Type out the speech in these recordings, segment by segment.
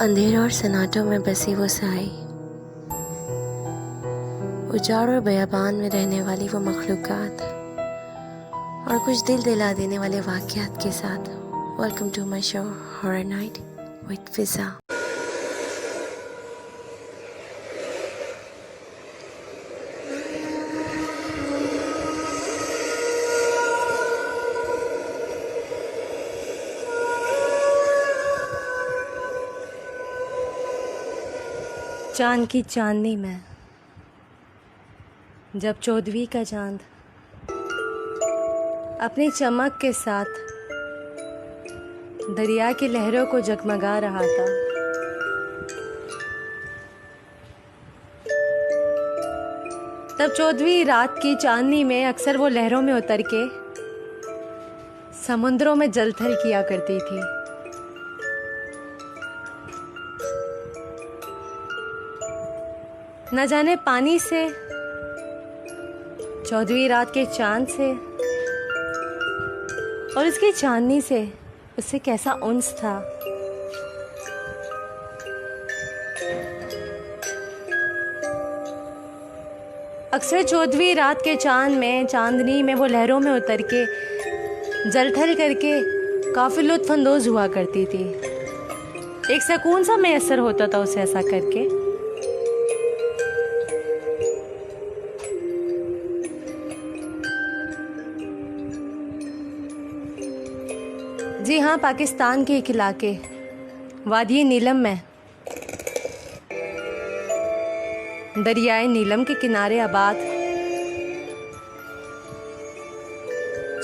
अंधेरों और सन्नाटों में बसी वो साई, उजाड़ और बयाबान में रहने वाली वो मखलूक़ात और कुछ दिल दिला देने वाले वाक़यात के साथ welcome to my show horror night with Fiza. चांद की चांदनी में जब चौदहवीं का चांद अपनी चमक के साथ दरिया की लहरों को जगमगा रहा था, तब चौदहवीं रात की चांदनी में अक्सर वो लहरों में उतर के समुद्रों में जलथल किया करती थी। न जाने पानी से, चौदहवीं रात के चांद से और इसकी चांदनी से उससे कैसा उन्स था। अक्सर चौदहवीं रात के चांदनी में वो लहरों में उतर के जलथल करके काफ़ी लुत्फ़ अंदोज़ हुआ करती थी। एक सुकून सा मैसर होता था उसे ऐसा करके। जी हाँ, पाकिस्तान के एक इलाके वादी नीलम में दरियाए नीलम के किनारे आबाद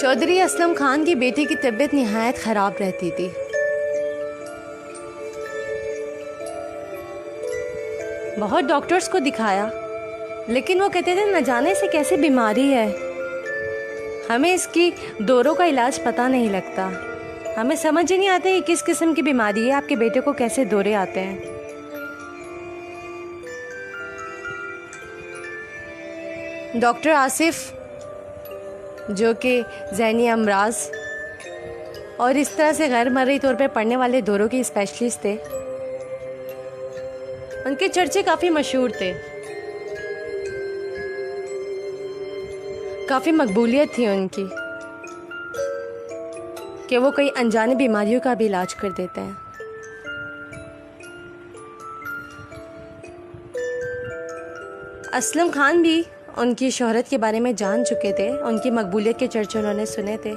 चौधरी असलम खान की बेटी की तबीयत निहायत ख़राब रहती थी। बहुत डॉक्टर्स को दिखाया, लेकिन वो कहते थे न जाने से कैसे बीमारी है, हमें इसकी दौरों का इलाज पता नहीं लगता, हमें समझ ही नहीं आते कि किस किस्म की बीमारी है, आपके बेटे को कैसे दौरे आते हैं। डॉक्टर आसिफ, जो कि ज़हनी अमराज और इस तरह से गैर मर्री तौर पे पढ़ने वाले दौरों के स्पेशलिस्ट थे, उनके चर्चे काफ़ी मशहूर थे, काफ़ी मकबूलियत थी उनकी कि वो कई अनजाने बीमारियों का भी इलाज कर देते हैं। असलम खान भी उनकी शोहरत के बारे में जान चुके थे, उनकी मकबूलियत के चर्चे उन्होंने सुने थे।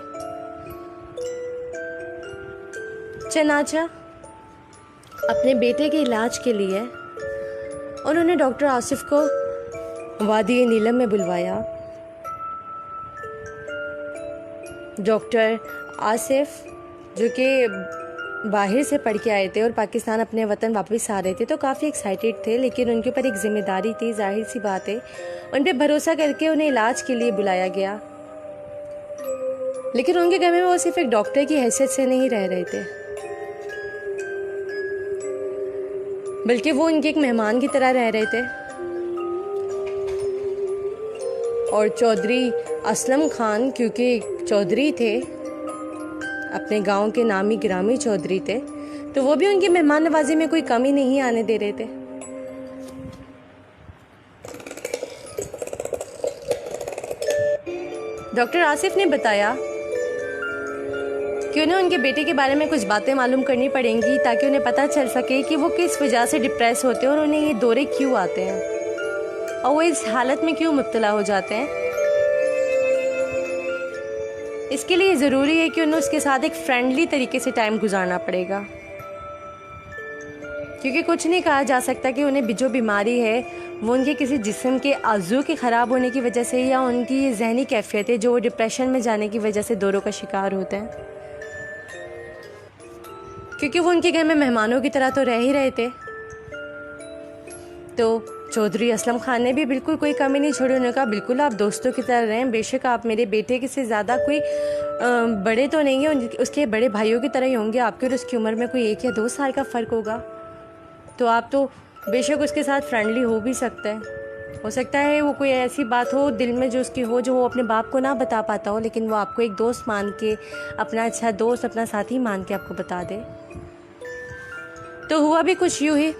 चनाचा अपने बेटे के इलाज के लिए उन्होंने डॉक्टर आसिफ को वादी नीलम में बुलवाया। डॉक्टर आसिफ, जो कि बाहर से पढ़ के आए थे और पाकिस्तान अपने वतन वापस आ रहे थे, तो काफ़ी एक्साइटेड थे, लेकिन उनके ऊपर एक ज़िम्मेदारी थी, जाहिर सी बात है। उन पे भरोसा करके उन्हें इलाज के लिए बुलाया गया, लेकिन उनके घर में वो सिर्फ एक डॉक्टर की हैसियत से नहीं रह रहे थे, बल्कि वो उनके एक मेहमान की तरह रह रहे थे। और चौधरी असलम खान, क्योंकि चौधरी थे, अपने गांव के नामी गिरामी चौधरी थे, तो वो भी उनकी मेहमान नवाजी में कोई कमी नहीं आने दे रहे थे। डॉक्टर आसिफ ने बताया कि उन्हें उनके बेटे के बारे में कुछ बातें मालूम करनी पड़ेंगी, ताकि उन्हें पता चल सके कि वो किस वजह से डिप्रेस होते हैं और उन्हें ये दौरे क्यों आते हैं और वो इस हालत में क्यों मुब्तला हो जाते हैं। इसके लिए ज़रूरी है कि उन्हें उसके साथ एक फ्रेंडली तरीके से टाइम गुजारना पड़ेगा, क्योंकि कुछ नहीं कहा जा सकता कि उन्हें जो बीमारी है वो उनके किसी जिस्म के आज़ू के ख़राब होने की वजह से या उनकी जहनी कैफियत है जो वो डिप्रेशन में जाने की वजह से दौरों का शिकार होते हैं, क्योंकि वो उनके घर में मेहमानों की तरह तो रह ही रहे थे। तो चौधरी असलम खान ने भी बिल्कुल कोई कमी नहीं छोड़ी। उन्होंने कहा, बिल्कुल आप दोस्तों की तरह रहें, बेशक आप मेरे बेटे के से ज़्यादा कोई बड़े तो नहीं हैं, उसके बड़े भाइयों की तरह ही होंगे, आपके और उसकी उम्र में कोई 1 या 2 साल का फ़र्क होगा, तो आप तो बेशक उसके साथ फ्रेंडली हो भी सकते हैं। हो सकता है वो कोई ऐसी बात हो दिल में जो उसकी हो, जो वो अपने बाप को ना बता पाता हो, लेकिन वो आपको एक दोस्त मान के, अपना अच्छा दोस्त, अपना साथी मान के आपको बता दे। तो हुआ भी कुछ यूँ ही।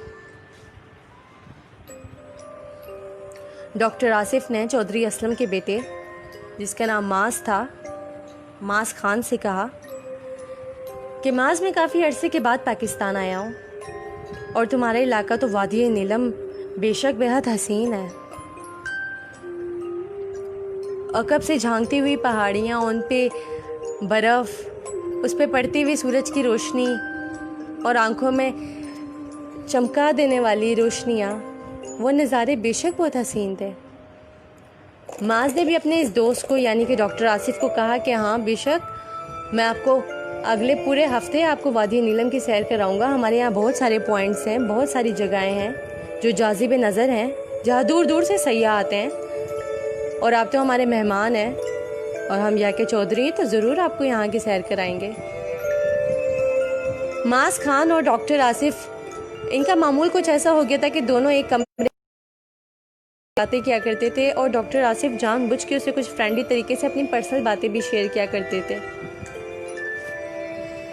डॉक्टर आसिफ ने चौधरी असलम के बेटे, जिसका नाम मास था, मास खान से कहा कि मास, मैं काफ़ी अरसे के बाद पाकिस्तान आया हूँ और तुम्हारा इलाका तो वादी नीलम बेशक बेहद हसीन है। अकब से झांकती हुई पहाड़ियाँ, उन पे बर्फ़, उस पे पड़ती हुई सूरज की रोशनी और आंखों में चमका देने वाली रोशनियाँ, वो नज़ारे बेशक बहुत हसीन थे। माज ने भी अपने इस दोस्त को यानी कि डॉक्टर आसिफ को कहा कि हाँ बेशक मैं आपको अगले पूरे हफ्ते आपको वादी नीलम की सैर कराऊंगा। हमारे यहाँ बहुत सारे पॉइंट्स हैं, बहुत सारी जगहें हैं जो जाज़िब नज़र हैं, जहाँ दूर दूर से सयाह आते हैं और आप तो हमारे मेहमान हैं और हम यहाँ के चौधरी हैं, तो ज़रूर आपको यहाँ की सैर कराएंगे। मास खान और डॉक्टर आसिफ, इनका मामूल कुछ ऐसा हो गया था कि दोनों एक कमरे बातें किया करते थे और डॉक्टर आसिफ जानबूझ के उसे कुछ फ्रेंडली तरीके से अपनी पर्सनल बातें भी शेयर किया करते थे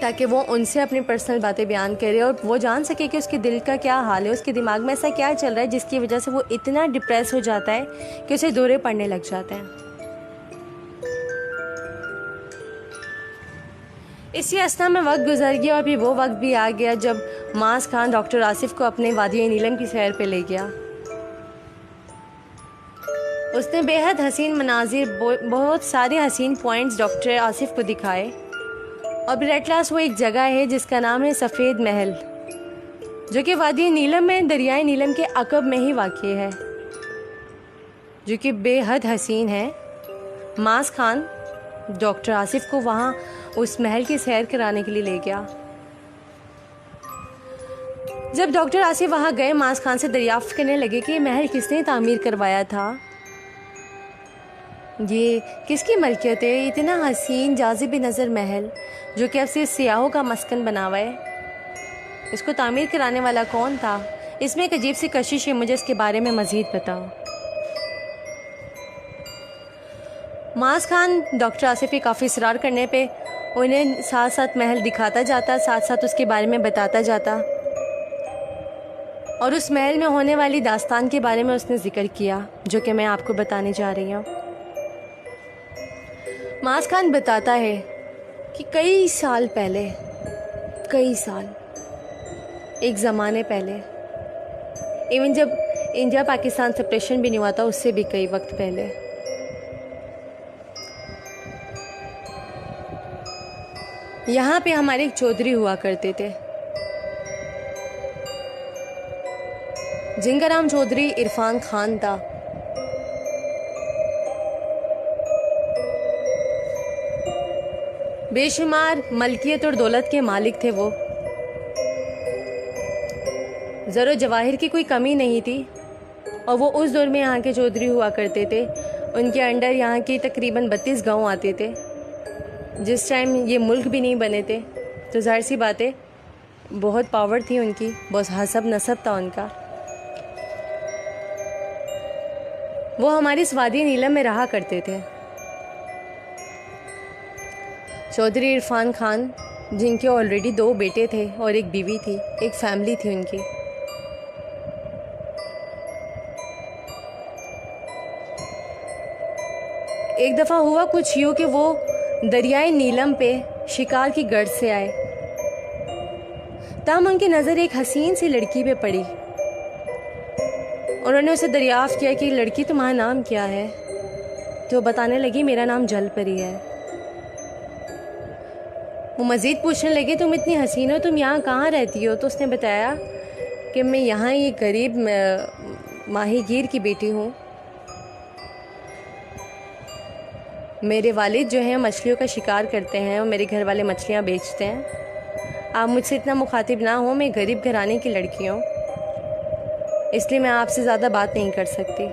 ताकि वो उनसे अपनी पर्सनल बातें बयान करे और वो जान सके कि उसके दिल का क्या हाल है, उसके दिमाग में ऐसा क्या चल रहा है जिसकी वजह से वो इतना डिप्रेस हो जाता है कि उसे दौरे पड़ने लग जाते हैं। इसी असना में वक्त गुजर गया और फिर वो वक्त भी आ गया जब मास खान डॉक्टर आसिफ को अपने वादी नीलम की सैर पे ले गया। उसने बेहद हसीन मनाजिर, बहुत सारे हसीन पॉइंट्स डॉक्टर आसिफ को दिखाए और फिर एट लास्ट वो एक जगह है जिसका नाम है सफ़ेद महल, जो कि वादी नीलम में दरियाए नीलम के अकब में ही वाक़ है, जो कि बेहद हसीन है। मास खान डॉक्टर आसिफ को वहाँ उस महल की सैर कराने के लिए ले गया। जब डॉक्टर आसिफ वहाँ गए, मास खान से दरियाफ्त करने लगे कि ये महल किसने तामीर करवाया था, ये किसकी मलकियत है, इतना हसीन जाज़िब नज़र महल जो कि अब सिर्फ सियाहों का मस्कन बना हुआ है, इसको तामीर कराने वाला कौन था? इसमें एक अजीब सी कशिश है, मुझे इसके बारे में मज़ीद बताओ। मास खान डॉक्टर आसिफ के काफ़ी इसरार करने पे उन्हें साथ साथ महल दिखाता जाता, साथ साथ उसके बारे में बताता जाता और उस महल में होने वाली दास्तान के बारे में उसने ज़िक्र किया जो कि मैं आपको बताने जा रही हूँ। मास खान बताता है कि कई साल पहले, एक ज़माने पहले, इवन जब इंडिया पाकिस्तान सेपरेशन भी नहीं हुआ था, उससे भी कई वक्त पहले, यहाँ पे हमारे एक चौधरी हुआ करते थे जिनका नाम चौधरी इरफान खान था। बेशुमार मलकियत और दौलत के मालिक थे वो, ज़रो जवाहिर की कोई कमी नहीं थी और वो उस दौर में यहाँ के चौधरी हुआ करते थे। उनके अंडर यहाँ के तकरीबन 32 गांव आते थे। जिस टाइम ये मुल्क भी नहीं बने थे तो ज़ाहिर सी बात है बहुत पावर थी उनकी, बहुत हसब नसब था उनका। वो हमारी इस वादी नीलम में रहा करते थे। चौधरी इरफान खान, जिनके ऑलरेडी 2 बेटे थे और एक बीवी थी, एक फैमिली थी उनकी। एक दफ़ा हुआ कुछ यूँ कि वो दरियाए नीलम पे शिकार की गर्द से आए, तब उनकी नज़र एक हसीन सी लड़की पे पड़ी। उन्होंने उसे दरियाफ्त किया कि लड़की तुम्हारा नाम क्या है? तो बताने लगी मेरा नाम जलपरी है। वो मज़ीद पूछने लगे तुम इतनी हसीन हो, तुम यहाँ कहाँ रहती हो? तो उसने बताया कि मैं यहाँ ये गरीब माहीगीर की बेटी हूँ। मेरे वालिद जो हैं मछलियों का शिकार करते हैं और मेरे घर वाले मछलियाँ बेचते हैं। आप मुझसे इतना मुखातिब ना हो, मैं गरीब घराने की लड़की हूँ, इसलिए मैं आपसे ज़्यादा बात नहीं कर सकती।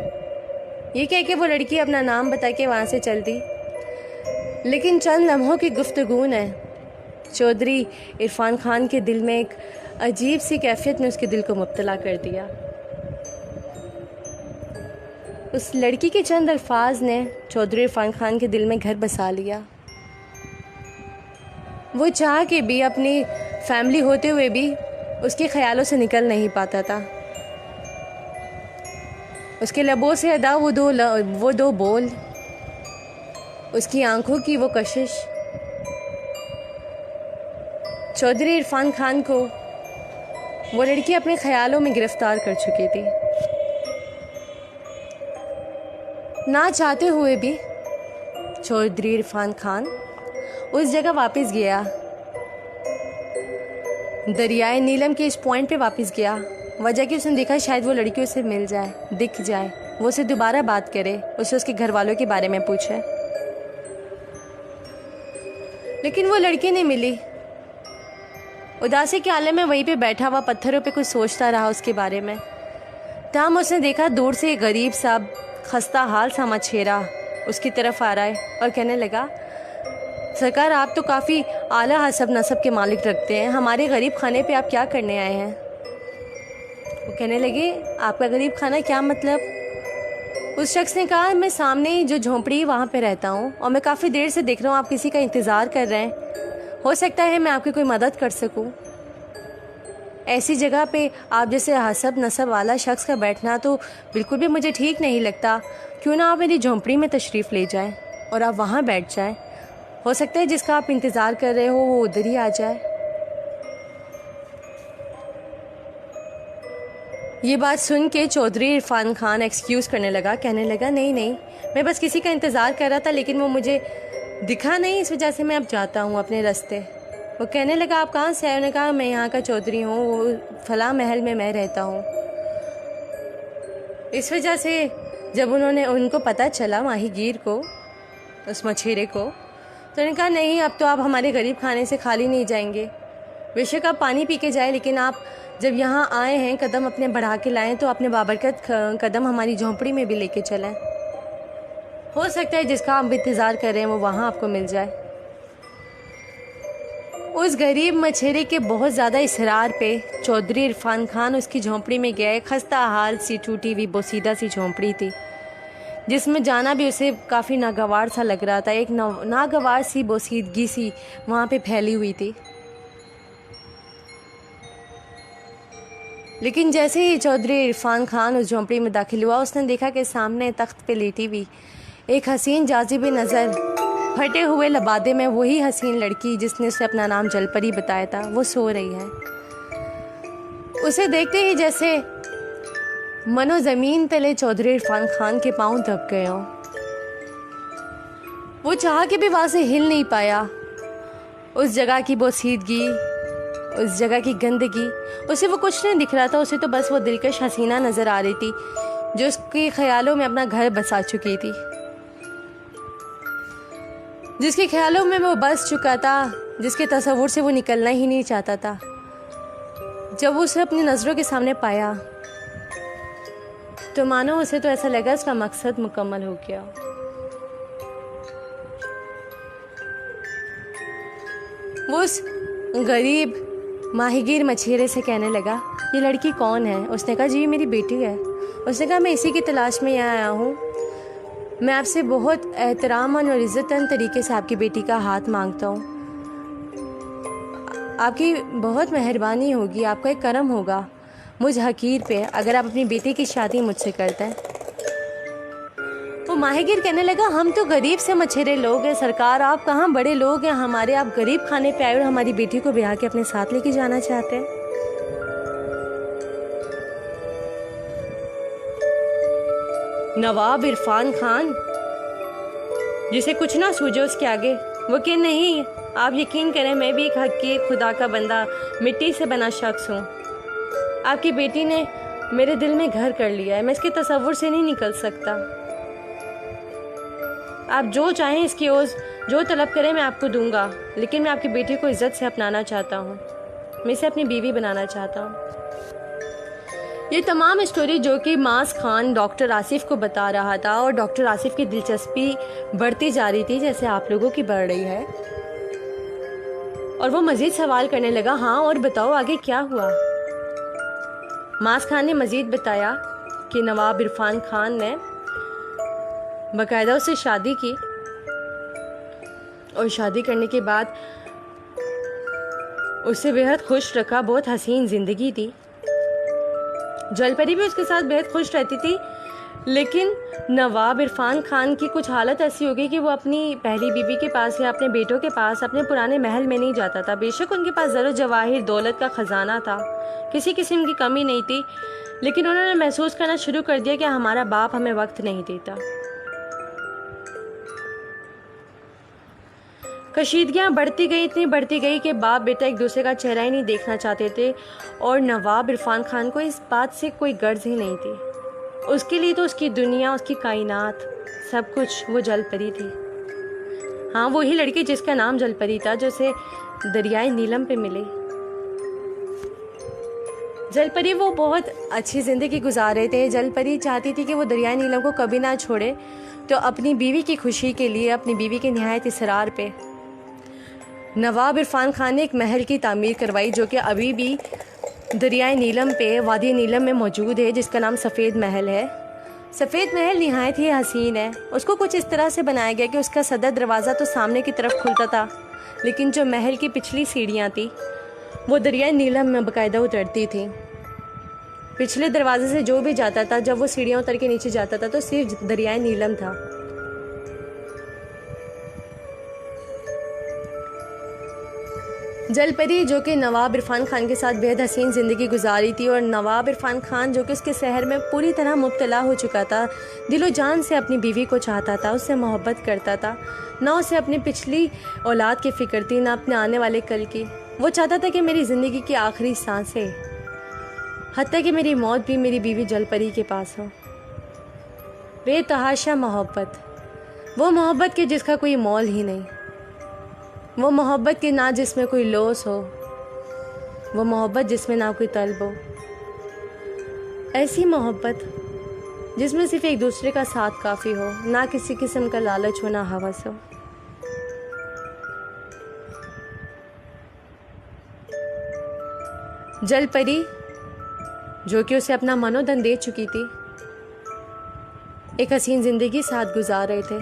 ये कह के वो लड़की अपना नाम बता के वहाँ से चल दी। लेकिन चंद लम्हों की गुफ्तगू ने चौधरी इरफान खान के दिल में एक अजीब सी कैफियत ने उसके दिल को मुब्तला कर दिया। उस लड़की के चंद अल्फाज ने चौधरी इरफान खान के दिल में घर बसा लिया। वो चाह के भी, अपनी फैमिली होते हुए भी उसके ख्यालों से निकल नहीं पाता था। उसके लबों से अदा वो दो बोल, उसकी आंखों की वो कशिश चौधरी इरफान खान को वो लड़की अपने ख्यालों में गिरफ्तार कर चुकी थी। ना चाहते हुए भी चौधरी इरफान खान उस जगह वापस गया, दरियाए नीलम के इस पॉइंट पे वापस गया। वजह कि उसने देखा शायद वो लड़की उसे मिल जाए, दिख जाए, वो उससे दोबारा बात करे, उसे उसके घर वालों के बारे में पूछे। लेकिन वो लड़की नहीं मिली। उदासी के आलम में वहीं पे बैठा हुआ पत्थरों पे कुछ सोचता रहा उसके बारे में। तमाम उसने देखा दूर से एक गरीब सा खस्ता हाल सा मछेरा उसकी तरफ आ रहा है और कहने लगा, सरकार आप तो काफ़ी आला हसब नसब के मालिक रखते हैं, हमारे गरीब खाने पे आप क्या करने आए हैं? वो कहने लगे, आपका गरीब खाना क्या मतलब? उस शख्स ने कहा, मैं सामने जो झोंपड़ी है वहाँ पे रहता हूँ और मैं काफ़ी देर से देख रहा हूँ आप किसी का इंतज़ार कर रहे हैं, हो सकता है मैं आपकी कोई मदद कर सकूं। ऐसी जगह पे आप जैसे हसब नसब वाला शख्स का बैठना तो बिल्कुल भी मुझे ठीक नहीं लगता। क्यों ना आप मेरी झोंपड़ी में तशरीफ़ ले जाएं और आप वहाँ बैठ जाएं, हो सकता है जिसका आप इंतज़ार कर रहे हो वो उधर ही आ जाए। ये बात सुन के चौधरी इरफान खान एक्सक्यूज़ करने लगा, कहने लगा, नहीं नहीं, मैं बस किसी का इंतज़ार कर रहा था लेकिन वो मुझे दिखा नहीं, इस वजह से मैं अब जाता हूँ अपने रास्ते। वो कहने लगा, आप कहाँ से आए? उन्होंने कहा, मैं यहाँ का चौधरी हूँ, वो फलां महल में मैं रहता हूँ। इस वजह से जब उनको पता चला माहीगीर को, उस मछेरे को, तो उन्होंने कहा, नहीं अब तो आप हमारे गरीब खाने से खाली नहीं जाएंगे। बेशक आप पानी पी के जाए, लेकिन आप जब यहाँ आए हैं कदम अपने बढ़ा के लाएँ तो अपने बाबरकत कदम हमारी झोंपड़ी में भी लेके चलें, हो सकता है जिसका आप इंतज़ार कर रहे हैं वो वहाँ आपको मिल जाए। उस गरीब मछेरे के बहुत ज़्यादा इसरार पे चौधरी इरफान खान उसकी झोंपड़ी में गए। खस्ता हाल सी टूटी हुई बोसीदा सी झोंपड़ी थी जिसमें जाना भी उसे काफ़ी नागवार सा लग रहा था। एक नागवार सी बोसीदगी सी वहाँ पे फैली हुई थी। लेकिन जैसे ही चौधरी इरफान खान उस झोंपड़ी में दाखिल हुआ, उसने देखा कि सामने तख्त पे लेटी हुई एक हसीन जाज़िब नज़र फटे हुए लबादे में वही हसीन लड़की जिसने उसे अपना नाम जलपरी बताया था, वो सो रही है। उसे देखते ही जैसे मनो ज़मीन तले चौधरी इरफान खान के पांव दब गए हों। वो चाह के भी वहाँ से हिल नहीं पाया। उस जगह की बोसीदगी, उस जगह की गंदगी, उसे वो कुछ नहीं दिख रहा था। उसे तो बस वो दिलकश हसीना नज़र आ रही थी जो उसके ख्यालों में अपना घर बसा चुकी थी, जिसके ख्यालों में वो बस चुका था, जिसके तसव्वुर से वो निकलना ही नहीं चाहता था। जब उसे अपनी नज़रों के सामने पाया तो मानो उसे तो ऐसा लगा उसका मकसद मुकम्मल हो गया। वो उस गरीब माहीगीर मछेरे से कहने लगा, ये लड़की कौन है? उसने कहा, जी ये मेरी बेटी है। उसने कहा, मैं इसी की तलाश में यहाँ आया हूँ। मैं आपसे बहुत एहतरामन और इज़्ज़तन तरीके से आपकी बेटी का हाथ मांगता हूँ। आपकी बहुत मेहरबानी होगी, आपका एक करम होगा मुझ हकीर पे अगर आप अपनी बेटी की शादी मुझसे करते हैं। वो माहीगीर कहने लगा, हम तो गरीब से मछेरे लोग हैं सरकार, आप कहाँ बड़े लोग हैं हमारे, आप गरीब खाने पे आए और हमारी बेटी को ब्याह के अपने साथ लेके जाना चाहते हैं। नवाब इरफान खान जिसे कुछ ना सूझे उसके आगे, वो कि नहीं, आप यकीन करें मैं भी एक हकीर खुदा का बंदा मिट्टी से बना शख्स हूँ। आपकी बेटी ने मेरे दिल में घर कर लिया है, मैं इसके तसव्वुर से नहीं निकल सकता। आप जो चाहें इसकी ओर जो तलब करें मैं आपको दूंगा, लेकिन मैं आपकी बेटी को इज्जत से अपनाना चाहता हूँ, मैं इसे अपनी बीवी बनाना चाहता हूँ। ये तमाम स्टोरी जो कि मास खान डॉक्टर आसिफ को बता रहा था और डॉक्टर आसिफ की दिलचस्पी बढ़ती जा रही थी जैसे आप लोगों की बढ़ रही है, और वो मज़ीद सवाल करने लगा, हाँ और बताओ आगे क्या हुआ? मास खान ने मज़ीद बताया कि नवाब इरफान खान ने बाकायदा उससे शादी की और शादी करने के बाद उसे बेहद खुश रखा। बहुत हसीन ज़िंदगी थी। जलपरी भी उसके साथ बेहद खुश रहती थी, लेकिन नवाब इरफान खान की कुछ हालत ऐसी हो गई कि वो अपनी पहली बीवी के पास या अपने बेटों के पास अपने पुराने महल में नहीं जाता था। बेशक उनके पास ज़रूर जवाहिर दौलत का ख़जाना था, किसी किस्म की कमी नहीं थी, लेकिन उन्होंने महसूस करना शुरू कर दिया कि हमारा बाप हमें वक्त नहीं देता। कशीदगियाँ बढ़ती गई, इतनी बढ़ती गई कि बाप बेटा एक दूसरे का चेहरा ही नहीं देखना चाहते थे, और नवाब इरफान खान को इस बात से कोई गर्ज ही नहीं थी। उसके लिए तो उसकी दुनिया, उसकी कायनात, सब कुछ वो जलपरी थी। हाँ, वही लड़की जिसका नाम जलपरी था, जो उसे दरियाए नीलम पे मिली। जलपरी वो बहुत अच्छी ज़िंदगी गुजार रहे थे। जलपरी चाहती थी कि वो दरियाए नीलम को कभी ना छोड़े, तो अपनी बीवी की खुशी के लिए, अपनी बीवी के निहायत इसरार पे नवाब इरफान खान ने एक महल की तामीर करवाई, जो कि अभी भी दरियाए नीलम पे, वादी नीलम में मौजूद है, जिसका नाम सफ़ेद महल है। सफ़ेद महल निहायत ही हसीन है। उसको कुछ इस तरह से बनाया गया कि उसका सदर दरवाज़ा तो सामने की तरफ खुलता था, लेकिन जो महल की पिछली सीढ़ियाँ थी वो दरियाए नीलम में बाकायदा उतरती थी। पिछले दरवाजे से जो भी जाता था, जब वो सीढ़ियाँ उतर के नीचे जाता था, तो सिर्फ दरियाए नीलम था। जलपरी, जो कि नवाब इरफान खान के साथ बेहद हसीन ज़िंदगी गुजारी थी, और नवाब इरफान खान जो कि उसके शहर में पूरी तरह मुब्तला हो चुका था, दिलो जान से अपनी बीवी को चाहता था, उससे मोहब्बत करता था। ना उसे अपनी पिछली औलाद की फ़िक्र थी, ना अपने आने वाले कल की। वो चाहता था कि मेरी ज़िंदगी की आखिरी सांसें, हत्ता कि मेरी मौत भी मेरी बीवी जलपरी के पास हो। बेतहाशा मोहब्बत, वो मोहब्बत के जिसका कोई मोल ही नहीं, वो मोहब्बत के ना जिसमें कोई लोस हो, वो मोहब्बत जिसमें ना कोई तलब हो। ऐसी मोहब्बत जिसमें सिर्फ एक दूसरे का साथ काफ़ी हो, ना किसी किस्म का लालच हो, ना हवस हो। जलपरी, जो कि उसे अपना मनोधन दे चुकी थी, एक हसीन ज़िंदगी साथ गुजार रहे थे।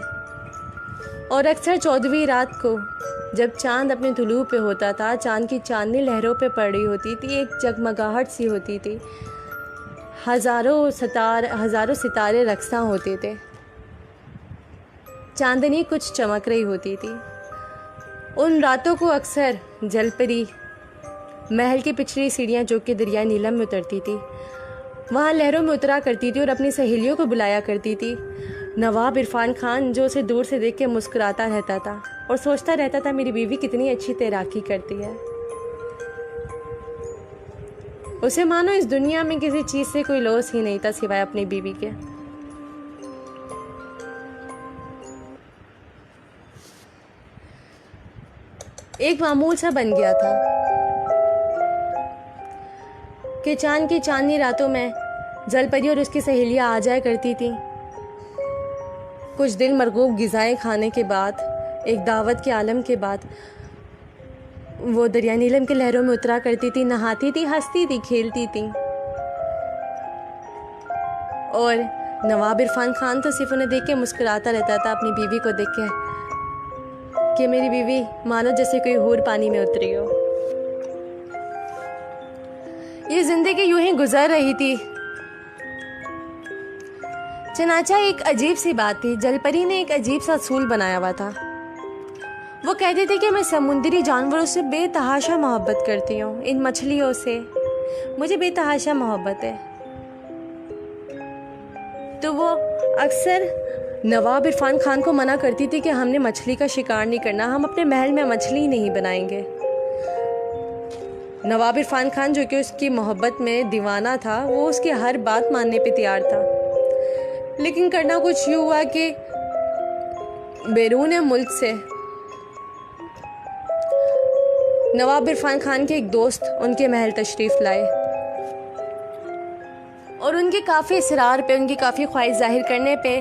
और अक्सर 14वीं रात को जब चांद अपने तुलू पे होता था, चांद की चांदनी लहरों पे पड़ रही होती थी, एक जगमगाहट सी होती थी, हज़ारों सितारे रक्सा होते थे, चांदनी कुछ चमक रही होती थी। उन रातों को अक्सर जलपरी महल की पिछली सीढ़ियाँ, जो कि दरिया नीलम में उतरती थी, वहाँ लहरों में उतरा करती थी और अपनी सहेलियों को बुलाया करती थी। नवाब इरफान खान, जो उसे दूर से देख के मुस्कुराता रहता था और सोचता रहता था मेरी बीवी कितनी अच्छी तैराकी करती है। उसे मानो इस दुनिया में किसी चीज़ से कोई लॉस ही नहीं था सिवाय अपनी बीवी के। एक मामूल सा बन गया था कि चांद की चांदनी रातों में जलपरी और उसकी सहेलियाँ आ जाया करती थी। कुछ दिल मरगूब ग़िज़ाएं खाने के बाद, एक दावत के आलम के बाद, वो दरिया नीलम के लहरों में उतरा करती थी, नहाती थी, हंसती थी, खेलती थी। और नवाब इरफान खान तो सिर्फ उन्हें देख के मुस्कुराता रहता था, अपनी बीवी को देख के, कि मेरी बीवी मानो जैसे कोई हूर पानी में उतरी हो। ये ज़िंदगी यूं ही गुजर रही थी। चनाचा एक अजीब सी बात थी, जलपरी ने एक अजीब सा असूल बनाया हुआ था। वो कहती थी कि मैं समुद्री जानवरों से बेतहाशा मोहब्बत करती हूँ, इन मछलियों से मुझे बेतहाशा मोहब्बत है। तो वो अक्सर नवाब इरफान खान को मना करती थी कि हमने मछली का शिकार नहीं करना, हम अपने महल में मछली नहीं बनाएंगे। नवाब इरफान खान, जो कि उसकी मोहब्बत में दीवाना था, वो उसकी हर बात मानने पे तैयार था। लेकिन करना कुछ यूँ हुआ कि बैरून मुल्क से नवाब इरफान खान के एक दोस्त उनके महल तशरीफ़ लाए और उनके काफ़ी इसरार पे, उनकी काफ़ी ख्वाहिश जाहिर करने पे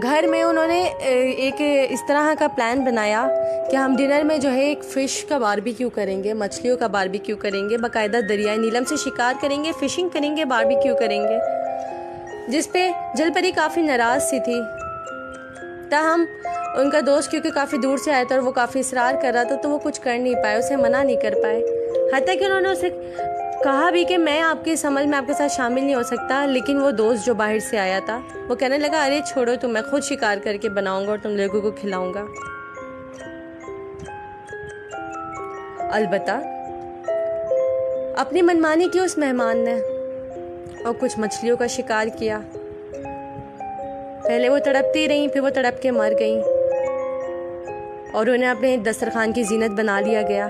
घर में उन्होंने एक इस तरह का प्लान बनाया कि हम डिनर में जो है एक फ़िश का बारबेक्यू करेंगे, मछलियों का बारबेक्यू करेंगे, बाकायदा दरियाई नीलम से शिकार करेंगे, फ़िशिंग करेंगे, बारबेक्यू करेंगे। जिस पे जलपरी काफ़ी नाराज़ सी थी। ताहम उनका दोस्त क्योंकि काफ़ी दूर से आया था और वो काफ़ी इसरार कर रहा था, तो वो कुछ कर नहीं पाए, उसे मना नहीं कर पाए। हत्या कि उन्होंने उसे कहा भी कि मैं आपके इस अमल में आपके साथ शामिल नहीं हो सकता, लेकिन वो दोस्त जो बाहर से आया था वो कहने लगा, अरे छोड़ो तुम, मैं खुद शिकार करके बनाऊंगा और तुम लोगों को खिलाऊंगा। अलबत्ता अपनी मनमानी की उस मेहमान ने और कुछ मछलियों का शिकार किया। पहले वो तड़पती रहीं, फिर वो तड़प के मर गईं और उन्हें अपने दस्तरखान की जीनत बना लिया गया।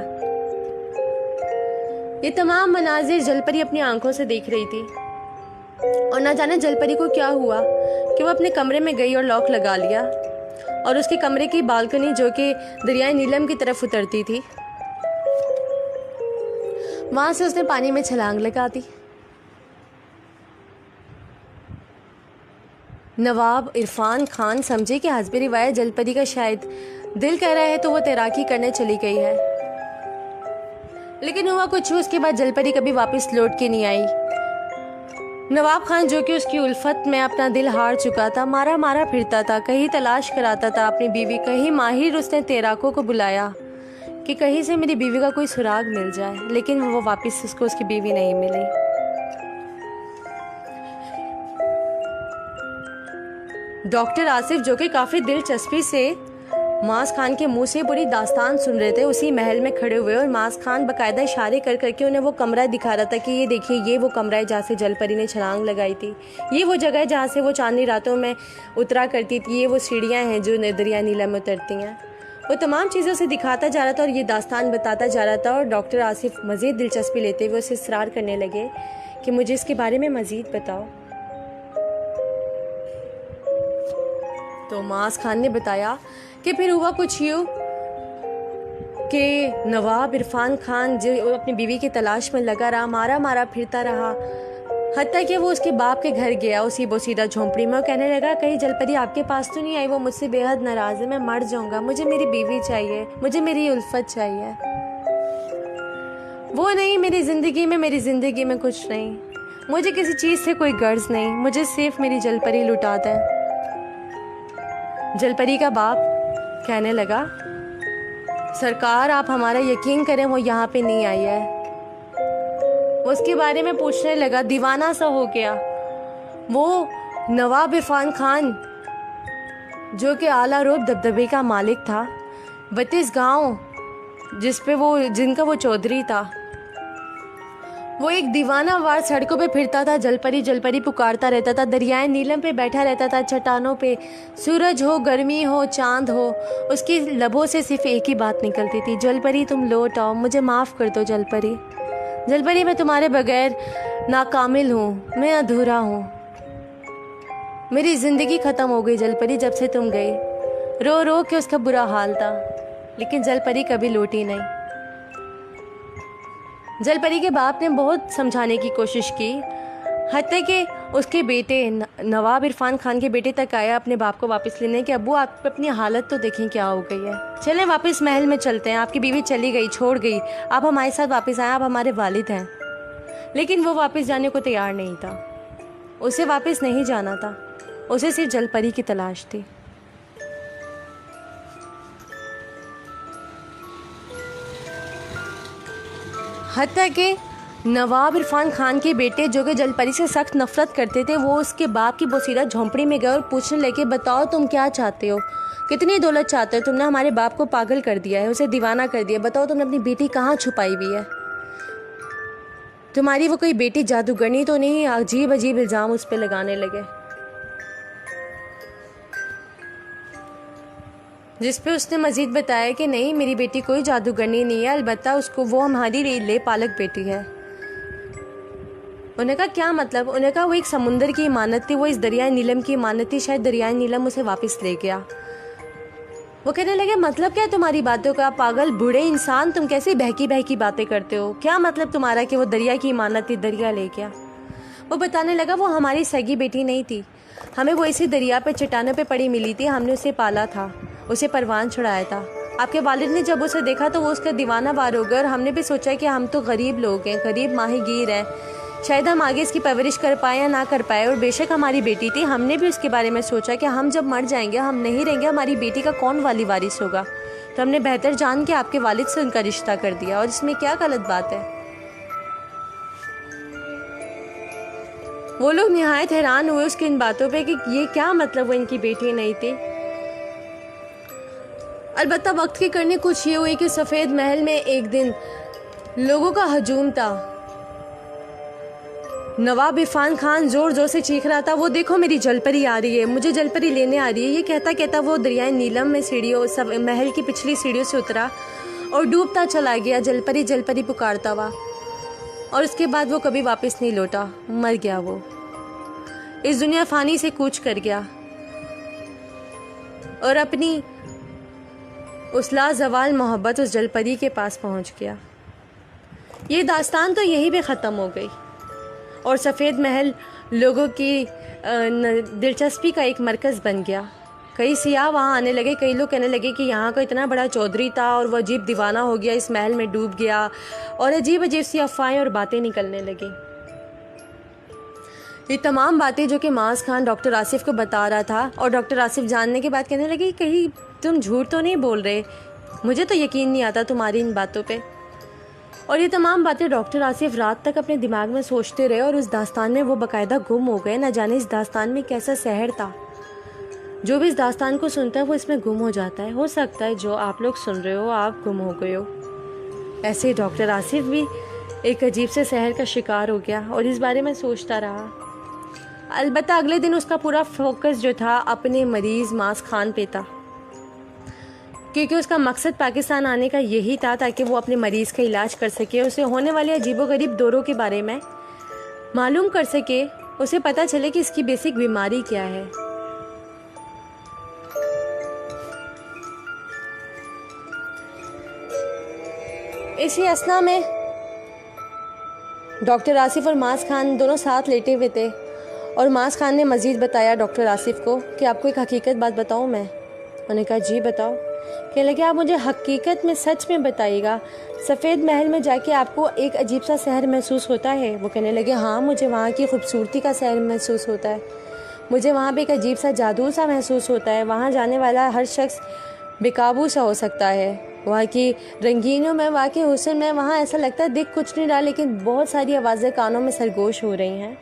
ये तमाम मनाजिर जलपरी अपनी आंखों से देख रही थी और ना जाने जलपरी को क्या हुआ कि वो अपने कमरे में गई और लॉक लगा लिया और उसके कमरे की बालकनी जो कि दरियाए नीलम की तरफ उतरती थी, वहां से उसने पानी में छलांग लगा दी। नवाब इरफान खान समझे कि हस्बे रिवायत जलपरी का शायद दिल कह रहा है तो वो तैराकी करने चली गई है, लेकिन हुआ कुछ उसके बाद जलपरी कभी वापस लौट के नहीं आई। नवाब खान जो कि उसकी उल्फत में अपना दिल हार चुका था, मारा मारा फिरता था, कहीं तलाश कराता था अपनी बीवी, कहीं माहिर उसने तैराकों को बुलाया कि कहीं से मेरी बीवी का कोई सुराग मिल जाए, लेकिन वो वापस उसको उसकी बीवी नहीं मिली। डॉक्टर आसिफ जो कि काफ़ी दिलचस्पी से मास खान के मुंह से पूरी दास्तान सुन रहे थे, उसी महल में खड़े हुए, और मास खान बाकायदा इशारे कर करके उन्हें वो कमरा दिखा रहा था कि ये देखिए, ये वो कमरा है जहाँ से जलपरी ने छलांग लगाई थी, ये वो जगह है जहाँ से वो चांदनी रातों में उतरा करती थी, ये वो सीढ़ियाँ हैं जो दरिया नीला में उतरती हैं। वो तमाम चीज़ों से दिखाता जा रहा था और ये दास्तान बताता जा रहा था, और डॉक्टर आसिफ मज़ीद दिलचस्पी लेते हुए उसे इसरार करने लगे कि मुझे इसके बारे में मज़ीद बताओ। तो मास खान ने बताया कि फिर हुआ कुछ यूँ कि नवाब इरफान खान जो अपनी बीवी की तलाश में लगा रहा, मारा मारा फिरता रहा, हत्या कि वो उसके बाप के घर गया उसी बोसीदा झोंपड़ी में, और कहने लगा, कहीं जलपरी आपके पास तो नहीं आई, वो मुझसे बेहद नाराज़ है, मैं मर जाऊंगा, मुझे मेरी बीवी चाहिए, मुझे मेरी उल्फत चाहिए। वो नहीं, मेरी ज़िंदगी में कुछ नहीं, मुझे किसी चीज़ से कोई गर्ज नहीं, मुझे सिर्फ मेरी जलपरी लुटा दें। जलपरी का बाप कहने लगा, सरकार आप हमारा यकीन करें, वो यहाँ पे नहीं आई है। वो उसके बारे में पूछने लगा, दीवाना सा हो गया। वो नवाब इरफान खान जो कि आला रूप दबदबे का मालिक था, 32 गांव जिनका वो चौधरी था, वो एक दीवाना वार सड़कों पे फिरता था, जलपरी जलपरी पुकारता रहता था, दरियाए नीलम पे बैठा रहता था, चट्टानों पे, सूरज हो, गर्मी हो, चांद हो, उसकी लबों से सिर्फ एक ही बात निकलती थी, जलपरी तुम लौट आओ, मुझे माफ़ कर दो जलपरी, जलपरी मैं तुम्हारे बगैर नाकामिल हूँ, मैं अधूरा हूँ, मेरी ज़िंदगी ख़त्म हो गई जलपरी जब से तुम गई। रो रो के उसका बुरा हाल था, लेकिन जलपरी कभी लौटी नहीं। जलपरी के बाप ने बहुत समझाने की कोशिश की, हत्या कि उसके बेटे नवाब इरफान खान के बेटे तक आया अपने बाप को वापस लेने कि अब्बू आप अपनी हालत तो देखें क्या हो गई है, चलें वापस महल में चलते हैं, आपकी बीवी चली गई, छोड़ गई, आप हमारे साथ वापस आए, आप हमारे वालिद हैं। लेकिन वो वापस जाने को तैयार नहीं था, उसे वापस नहीं जाना था, उसे सिर्फ जलपरी की तलाश थी। हत्या कि नवाब इरफान खान के बेटे जो कि जलपरी से सख्त नफरत करते थे, वो उसके बाप की बोसीदा झोंपड़ी में गए और पूछने लगे, बताओ तुम क्या चाहते हो, कितनी दौलत चाहते हो, तुमने हमारे बाप को पागल कर दिया है, उसे दीवाना कर दिया, बताओ तुमने अपनी बेटी कहाँ छुपाई हुई है, तुम्हारी वो कोई बेटी जादूगरनी तो नहीं। अजीब अजीब इल्ज़ाम उस पर लगाने लगे, जिस पे उसने मज़ीद बताया कि नहीं मेरी बेटी कोई जादूगरनी नहीं है, अलबत्ता उसको वो हमारी ले पालक बेटी है। उन्हें कहा क्या मतलब? उन्हें कहा वो एक समुंदर की इमानत थी, वो इस दरियाए नीलम की इमानत थी, शायद दरियाए नीलम उसे वापस ले गया। वो कहने लगे मतलब क्या है तुम्हारी बातों का, पागल बूढ़े इंसान, तुम कैसी बहकी बहकी बातें करते हो, क्या मतलब तुम्हारा कि वो दरिया की इमानत थी, दरिया ले गया। वो बताने लगा वो हमारी सगी बेटी नहीं थी, हमें वो इसी दरिया पे चट्टानों पे पड़ी मिली थी, हमने उसे पाला था, उसे परवान छुड़ाया था। आपके वालिद ने जब उसे देखा तो वो उसका दीवाना वार हो गया और हमने भी सोचा कि हम तो गरीब लोग हैं, गरीब माहीगीर हैं, शायद हम आगे इसकी परवरिश कर पाए या ना कर पाए, और बेशक हमारी बेटी थी, हमने भी उसके बारे में सोचा कि हम जब मर जाएंगे, हम नहीं रहेंगे, हमारी बेटी का कौन वाली वारिस होगा। तो हमने बेहतर जान के आपके वालिद से उनका रिश्ता कर दिया, और इसमें क्या गलत बात है। वो लोग निहायत हैरान हुए उसकी इन बातों पे कि ये क्या मतलब वो इनकी बेटी नहीं थी। अलबत्ता वक्त की करनी कुछ ये हुई कि सफ़ेद महल में एक दिन लोगों का हजूम था। नवाब इरफान खान जोर जोर से चीख रहा था, वो देखो मेरी जलपरी आ रही है, मुझे जलपरी लेने आ रही है। ये कहता कहता वो दरियाए नीलम में सीढ़ियों सब महल की पिछली सीढ़ियों से उतरा और डूबता चला गया, जलपरी जलपरी पुकारता हुआ। और उसके बाद वो कभी वापस नहीं लौटा, मर गया। वो इस दुनिया फ़ानी से कूच कर गया और अपनी उस लाजवाल मोहब्बत उस जलपरी के पास पहुंच गया। ये दास्तान तो यहीं पे ख़त्म हो गई और सफ़ेद महल लोगों की दिलचस्पी का एक मरकज़ बन गया। कई सियाह वहाँ आने लगे, कई लोग कहने लगे कि यहाँ का इतना बड़ा चौधरी था और वह अजीब दीवाना हो गया, इस महल में डूब गया, और अजीब अजीब सी अफवाहें और बातें निकलने लगी। ये तमाम बातें जो कि माज खान डॉक्टर आसिफ को बता रहा था, और डॉक्टर आसिफ जानने के बाद कहने लगे कहीं तुम झूठ तो नहीं बोल रहे, मुझे तो यकीन नहीं आता तुम्हारी इन बातों पे। और ये तमाम बातें डॉक्टर आसिफ रात तक अपने दिमाग में सोचते रहे और उस दास्तान में वो बाकायदा गुम हो गए। न जाने इस दास्तान में कैसा सहर था। जो भी इस दास्तान को सुनता है वो इसमें गुम हो जाता है। हो सकता है जो आप लोग सुन रहे हो आप गुम हो गए हो। ऐसे ही डॉक्टर आसिफ भी एक अजीब से सहर का शिकार हो गया और इस बारे में सोचता रहा। अलबत्ता अगले दिन उसका पूरा फोकस जो था अपने मरीज़ माज खान पे था, क्योंकि उसका मकसद पाकिस्तान आने का यही था ताकि वो अपने मरीज़ का इलाज कर सके, उसे होने वाले अजीबोगरीब दौरों के बारे में मालूम कर सके, उसे पता चले कि इसकी बेसिक बीमारी क्या है। इसी असना में डॉक्टर आसिफ और माज खान दोनों साथ लेटे हुए थे और माज खान ने मज़ीद बताया डॉक्टर आसिफ को कि आपको एक हकीकत बात बताऊं मैं। उन्होंने कहा जी बताओ। कहने लगे आप मुझे हकीकत में सच में बताइएगा, सफ़ेद महल में जाके आपको एक अजीब सा सहर महसूस होता है? वो कहने लगे हाँ, मुझे वहाँ की खूबसूरती का सहर महसूस होता है, मुझे वहाँ पे एक अजीब सा जादू सा महसूस होता है, वहाँ जाने वाला हर शख्स बेकाबू सा हो सकता है, वहाँ की रंगीनों में, वहाँ के हुस्न में, वहाँ ऐसा लगता है दिख कुछ नहीं रहा लेकिन बहुत सारी आवाज़ें कानों में सरगोश हो रही हैं।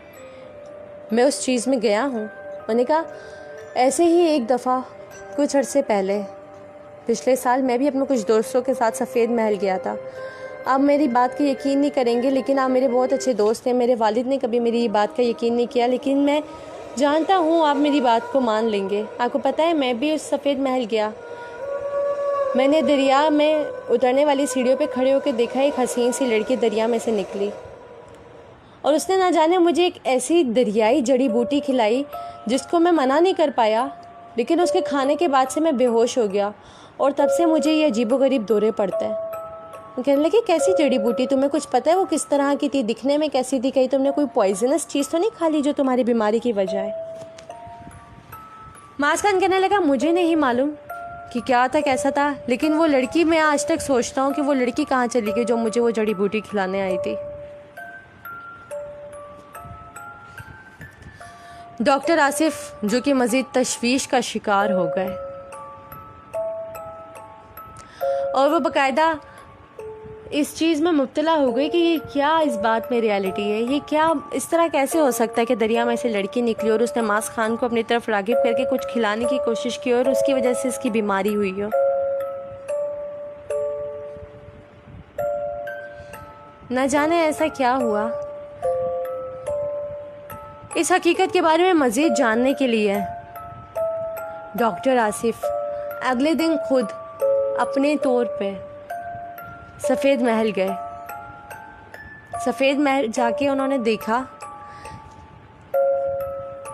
मैं उस चीज़ में गया हूँ। मैंने कहा ऐसे ही एक दफ़ा कुछ अरसे पहले पिछले साल मैं भी अपने कुछ दोस्तों के साथ सफ़ेद महल गया था। आप मेरी बात का यकीन नहीं करेंगे लेकिन आप मेरे बहुत अच्छे दोस्त हैं। मेरे वालिद ने कभी मेरी बात का यकीन नहीं किया लेकिन मैं जानता हूँ आप मेरी बात को मान लेंगे। आपको पता है मैं भी उस सफ़ेद महल गया। मैंने दरिया में उतरने वाली सीढ़ियों पे खड़े होकर देखा एक हसीन सी लड़की दरिया में से निकली और उसने ना जाने मुझे एक ऐसी दरियाई जड़ी बूटी खिलाई जिसको मैं मना नहीं कर पाया, लेकिन उसके खाने के बाद से मैं बेहोश हो गया और तब से मुझे ये अजीबोगरीब दौरे पड़ते हैं। कहने लगे कैसी जड़ी बूटी, तुम्हें कुछ पता है वो किस तरह की थी, दिखने में कैसी थी, कहीं तुमने कोई पॉइजनस चीज़ तो नहीं खा ली जो तुम्हारी बीमारी की वजह है? माज खान कहने लगा मुझे नहीं मालूम कि क्या था कैसा था, लेकिन वो लड़की मैं आज तक सोचता हूँ कि वो लड़की कहाँ चली गई जो मुझे वो जड़ी बूटी खिलाने आई थी। डॉक्टर आसिफ जो कि मज़ीद तशवीश का शिकार हो गए और वो बाकायदा इस चीज़ में मुब्तला हो गई कि ये क्या इस बात में रियलिटी है, ये क्या इस तरह कैसे हो सकता है कि दरिया में से लड़की निकली और उसने माज खान को अपनी तरफ रागिब करके कुछ खिलाने की कोशिश की और उसकी वजह से इसकी बीमारी हुई हो। न जाने ऐसा क्या हुआ। इस हकीकत के बारे में मज़ीद जानने के लिए डॉक्टर आसिफ अगले दिन खुद अपने तौर पे सफ़ेद महल गए। सफ़ेद महल जाके उन्होंने देखा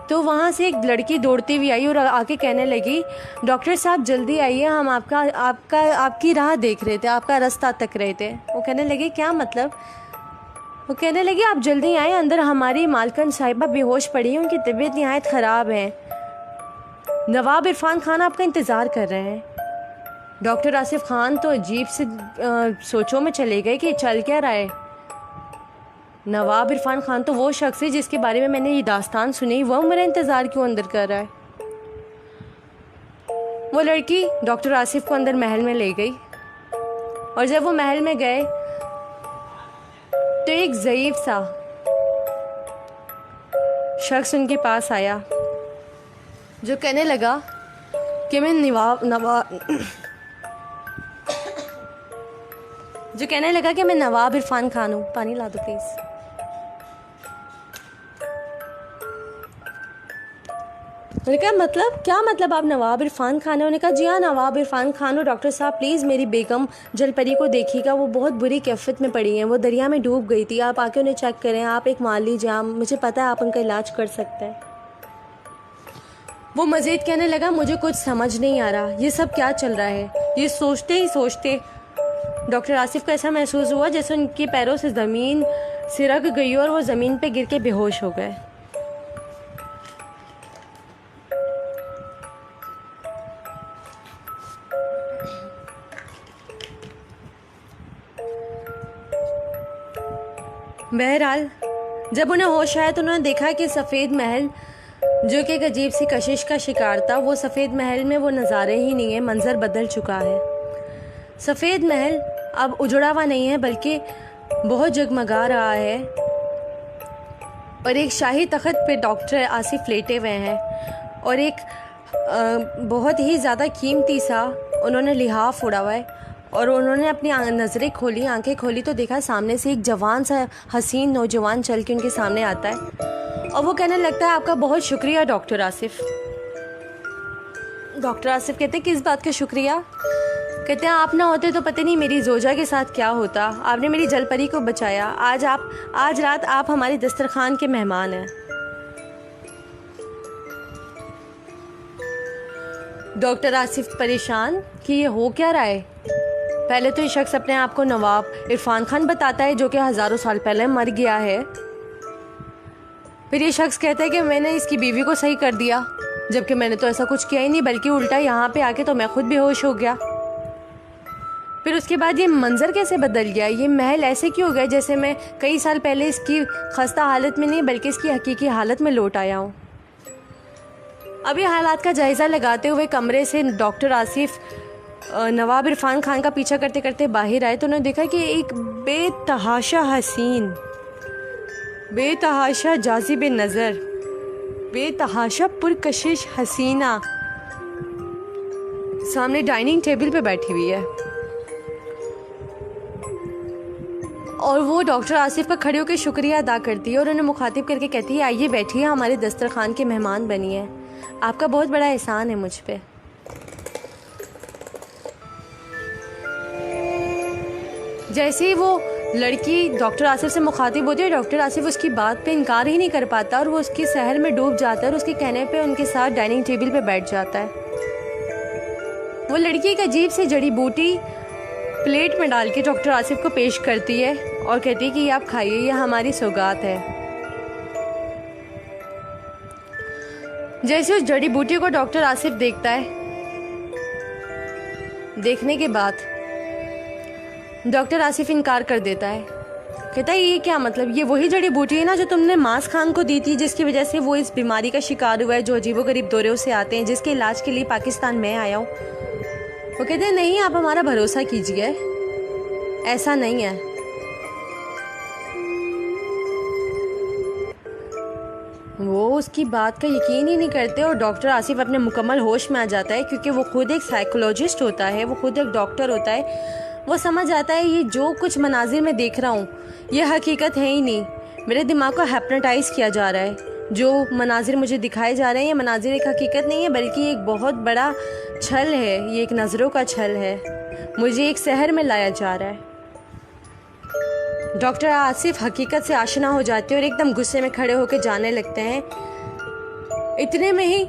तो वहाँ से एक लड़की दौड़ती हुई आई और आके कहने लगी डॉक्टर साहब जल्दी आइए, हम आपकी राह देख रहे थे, आपका रास्ता तक रहे थे। वो कहने लगे क्या मतलब? वो कहने लगे आप जल्दी आए, अंदर हमारी मालकन साहिबा बेहोश पड़ी है, उनकी तबीयत नहायत ख़राब है, नवाब इरफान खान आपका इंतज़ार कर रहे हैं। डॉक्टर आसिफ खान तो अजीब से सोचों में चले गए कि चल क्या रहा है। नवाब इरफान खान तो वो शख्स है जिसके बारे में मैंने ये दास्तान सुनी, वह मेरा इंतज़ार क्यों अंदर कर रहा है? वो लड़की डॉक्टर आसिफ को अंदर महल में ले गई और जब वो महल में गए तो एक ज़ईफ़ सा शख्स उनके पास आया जो कहने लगा कि मैं नवाब इरफान खान हूँ। पानी ला दो प्लीज़। मैंने कहा मतलब क्या मतलब आप नवाब इरफान खान हैं? उन्होंने कहा जी हाँ नवाब इरफान खान हो। डॉक्टर साहब प्लीज़ मेरी बेगम जलपरी को देखिएगा, वो बहुत बुरी कैफियत में पड़ी हैं, वो दरिया में डूब गई थी, आप आके उन्हें चेक करें, आप एक मान लीजिए, मुझे पता है आप उनका इलाज कर सकते हैं। वो मज़ीद कहने लगा मुझे कुछ समझ नहीं आ रहा, ये सब क्या चल रहा है। ये सोचते ही सोचते डॉक्टर आसिफ को ऐसा महसूस हुआ जैसे उनके पैरों से ज़मीन सिरक गई और वो ज़मीन पे गिर के बेहोश हो गए। बहरहाल जब उन्हें होश आया तो उन्होंने देखा कि सफ़ेद महल जो कि एक अजीब सी कशिश का शिकार था, वो सफ़ेद महल में वो नज़ारे ही नहीं है, मंज़र बदल चुका है। सफ़ेद महल अब उजड़ा हुआ नहीं है बल्कि बहुत जगमगा रहा है और एक शाही तख्त पे डॉक्टर आसिफ लेटे हुए हैं और एक बहुत ही ज़्यादा कीमती सा उन्होंने लिहाफ उड़ा हुआ है और उन्होंने अपनी नज़रें खोली, आंखें खोली तो देखा सामने से एक जवान सा हसीन नौजवान चल के उनके सामने आता है और वो कहने लगता है आपका बहुत शुक्रिया डॉक्टर आसिफ। डॉक्टर आसिफ कहते हैं किस बात का शुक्रिया? कहते हैं आप ना होते तो पता नहीं मेरी जोजा के साथ क्या होता, आपने मेरी जलपरी को बचाया, आज रात आप हमारे दस्तरखान के मेहमान हैं। डॉक्टर आसिफ परेशान कि ये हो क्या रहा है। पहले तो ये शख्स अपने आप को नवाब इरफान खान बताता है जो कि हज़ारों साल पहले मर गया है। फिर ये शख्स कहता है कि मैंने इसकी बीवी को सही कर दिया, जबकि मैंने तो ऐसा कुछ किया ही नहीं, बल्कि उल्टा यहाँ पे आके तो मैं खुद बेहोश हो गया। फिर उसके बाद ये मंज़र कैसे बदल गया, ये महल ऐसे क्यों हो गया जैसे मैं कई साल पहले इसकी खस्ता हालत में नहीं बल्कि इसकी हकीकी हालत में लौट आया हूँ। अभी हालात का जायज़ा लगाते हुए कमरे से डॉक्टर आसिफ नवाब इरफान खान का पीछा करते करते बाहर आए तो उन्होंने देखा कि एक बेतहाशा हसीन, बेतहाशा जाज़िब नज़र, बेतहाशा पुरकशिश हसीना सामने डाइनिंग टेबल पे बैठी हुई है और वो डॉक्टर आसिफ का खड़े होकर शुक्रिया अदा करती है और उन्हें मुखातिब करके कहती है आइए बैठिए, हमारे दस्तरखान के मेहमान बनिए, आपका बहुत बड़ा एहसान है मुझ पे। जैसे ही वो लड़की डॉक्टर आसिफ से मुखातिब होती है, डॉक्टर आसिफ उसकी बात पे इनकार ही नहीं कर पाता और वो उसकी सहर में डूब जाता है और उसके कहने पे उनके साथ डाइनिंग टेबल पे बैठ जाता है। वो लड़की एक अजीब सी जड़ी बूटी प्लेट में डाल के डॉक्टर आसिफ को पेश करती है और कहती है कि ये आप खाइए, ये हमारी सौगात है। जैसे उस जड़ी बूटी को डॉक्टर आसिफ देखता है, देखने के बाद डॉक्टर आसिफ इनकार कर देता है, कहता है ये क्या मतलब, ये वही जड़ी बूटी है ना जो तुमने मास खान को दी थी जिसकी वजह से वो इस बीमारी का शिकार हुआ है जो अजीबोगरीब दौरे से आते हैं, जिसके इलाज के लिए पाकिस्तान में आया हूँ। वो कहते हैं नहीं आप हमारा भरोसा कीजिए, ऐसा नहीं है। वो उसकी बात का यकीन ही नहीं करते और डॉक्टर आसिफ अपने मुकम्मल होश में आ जाता है क्योंकि वो खुद एक साइकोलॉजिस्ट होता है, वो खुद एक डॉक्टर होता है। वो समझ आता है ये जो कुछ मनाजिर में देख रहा हूँ ये हकीकत है ही नहीं, मेरे दिमाग को हिप्नोटाइज़ किया जा रहा है, जो मनाजिर मुझे दिखाए जा रहे हैं ये मनाजिर एक हकीकत नहीं है बल्कि एक बहुत बड़ा छल है, ये एक नज़रों का छल है, मुझे एक शहर में लाया जा रहा है। डॉक्टर आसिफ हकीकत से आशना हो जाते हैं और एकदम गुस्से में खड़े होकर जाने लगते हैं। इतने में ही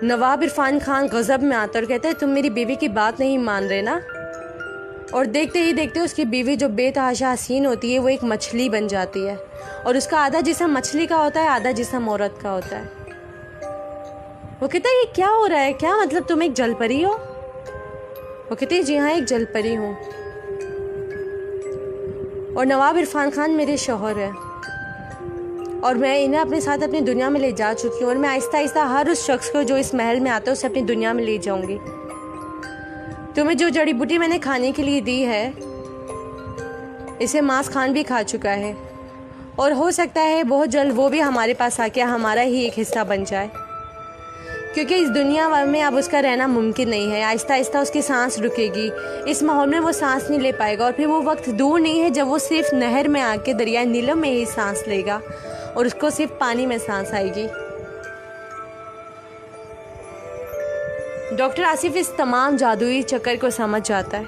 नवाब इरफान खान गज़ब में आता और कहता है तुम मेरी बीवी की बात नहीं मान रहे ना। और देखते ही देखते उसकी बीवी जो बेतहाशा हसीन होती है वो एक मछली बन जाती है और उसका आधा जिस्म मछली का होता है, आधा जिस्म औरत का होता है। वो कहता है ये क्या हो रहा है, क्या मतलब तुम एक जलपरी हो? वो कहती है जी हाँ एक जलपरी हूँ। और नवाब इरफान खान मेरे शौहर हैं और मैं इन्हें अपने साथ अपनी दुनिया में ले जा चुकी हूँ और मैं आहिस्ता आहिस्ता हर उस शख्स को जो इस महल में आता है उसे अपनी दुनिया में ले जाऊंगी। तुम्हें जो जड़ी बूटी मैंने खाने के लिए दी है इसे मास खान भी खा चुका है और हो सकता है बहुत जल्द वो भी हमारे पास आके हमारा ही एक हिस्सा बन जाए, क्योंकि इस दुनिया में अब उसका रहना मुमकिन नहीं है। आहिस्ता आहिस्ता उसकी सांस रुकेगी, इस माहौल में वो सांस नहीं ले पाएगा और फिर वो वक्त दूर नहीं है जब वो सिर्फ नहर में आके दरिया नीलम में ही सांस लेगा और उसको सिर्फ पानी में सांस आएगी। डॉक्टर आसिफ इस तमाम जादुई चक्कर को समझ जाता है,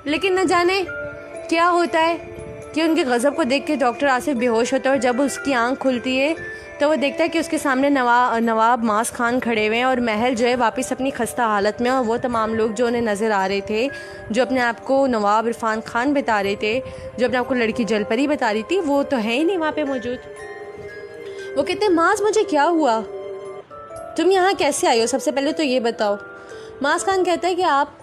लेकिन न जाने क्या होता है कि उनके गज़ब को देख के डॉक्टर आसिफ बेहोश होता है और जब उसकी आंख खुलती है तो वो देखता है कि उसके सामने नवाब मास खान खड़े हुए हैं और महल जो है वापस अपनी खस्ता हालत में, और वो तमाम लोग जो उन्हें नज़र आ रहे थे, जो अपने आप को नवाब इरफान खान बता रहे थे, जो अपने आप को लड़की जलपरी बता रही थी, वो तो है ही नहीं वहाँ पे मौजूद। वो कहते हैं मास मुझे क्या हुआ, तुम यहाँ कैसे आई हो, सबसे पहले तो ये बताओ। मास खान कहता है कि आप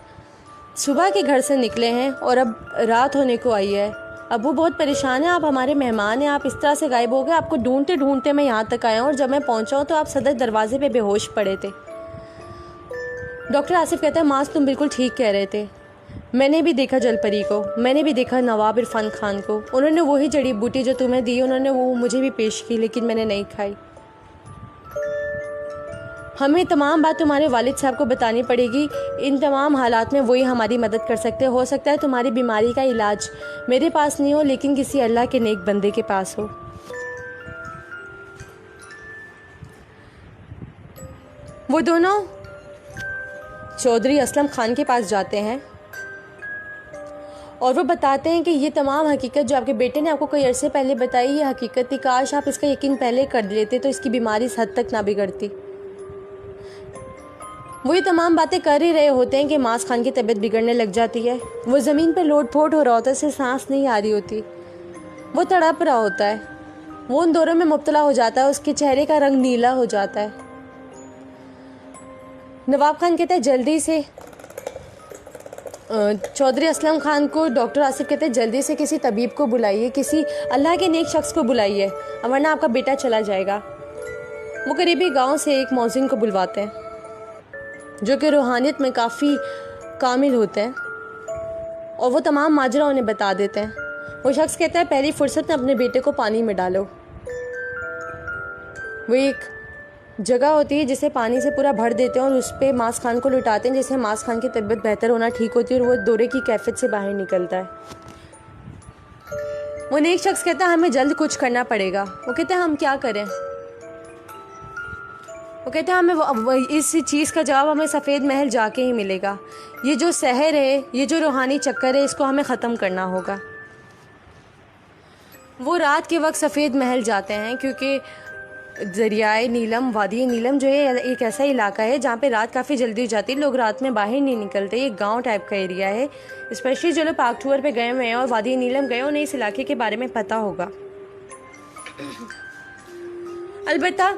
सुबह के घर से निकले हैं और अब रात होने को आई है, अब वो बहुत परेशान है, आप हमारे मेहमान हैं, आप इस तरह से गायब हो गए, आपको ढूंढते ढूंढते मैं यहाँ तक आया हूँ और जब मैं पहुँचा हूँ तो आप सदर दरवाजे पे बेहोश पड़े थे। डॉक्टर आसिफ कहता है मास तुम बिल्कुल ठीक कह रहे थे, मैंने भी देखा जलपरी को, मैंने भी देखा नवाब इरफान खान को, उन्होंने वही जड़ी बूटी जो तुम्हें दी उन्होंने वो मुझे भी पेश की, लेकिन मैंने नहीं खाई। हमें तमाम बात तुम्हारे वालिद साहब को बतानी पड़ेगी, इन तमाम हालात में वही हमारी मदद कर सकते हैं। हो सकता है तुम्हारी बीमारी का इलाज मेरे पास नहीं हो लेकिन किसी अल्लाह के नेक बंदे के पास हो। वो दोनों चौधरी असलम खान के पास जाते हैं और वो बताते हैं कि ये तमाम हकीकत जो आपके बेटे ने आपको कई अरसे पहले बताई ये हकीकत थी, काश आप इसका यकीन पहले कर लेते तो इसकी बीमारी इस हद तक ना बिगड़ती। वो ये तमाम बातें कर ही रहे होते हैं कि मास खान की तबीयत बिगड़ने लग जाती है। वो ज़मीन पर लोट-पोट हो रहा होता है, उसे सांस नहीं आ रही होती, वो तड़प रहा होता है, वो उन दौरों में मुब्तला हो जाता है, उसके चेहरे का रंग नीला हो जाता है। नवाब खान कहता है जल्दी से, चौधरी असलम खान को डॉक्टर आसिफ कहते हैं जल्दी से किसी तबीब को बुलाइए, किसी अल्लाह के नेक शख्स को बुलाइए, वरना आपका बेटा चला जाएगा। वो करीबी गांव से एक मौज़िन को बुलवाते हैं जो कि रूहानियत में काफ़ी कामिल होते हैं और वो तमाम माजरा उन्हें बता देते हैं। वो शख्स कहता है पहली फुर्सत में अपने बेटे को पानी में डालो। वो एक जगह होती है जिसे पानी से पूरा भर देते हैं और उस पर मास खान को लुटाते हैं, जिससे मास खान की तबीयत बेहतर होना ठीक होती है और वो दौरे की कैफियत से बाहर निकलता है। वो नेक शख्स कहता है हमें जल्द कुछ करना पड़ेगा। वो कहते हैं हम क्या करें? वो कहते हैं हमें इस चीज़ का जवाब हमें सफ़ेद महल जाके ही मिलेगा। ये जो सहर है, ये जो रूहानी चक्कर है, इसको हमें ख़त्म करना होगा। वो रात के वक्त सफ़ेद महल जाते हैं क्योंकि दरियाए नीलम, वादी नीलम जो है एक ऐसा इलाका है जहाँ पे रात काफ़ी जल्दी हो जाती है, लोग रात में बाहर नहीं निकलते। ये गांव टाइप का एरिया है, स्पेशली जो लोग पाक टूर पे गए हुए हैं और वादी नीलम गए उन्हें इस इलाके के बारे में पता होगा। अलबत्ता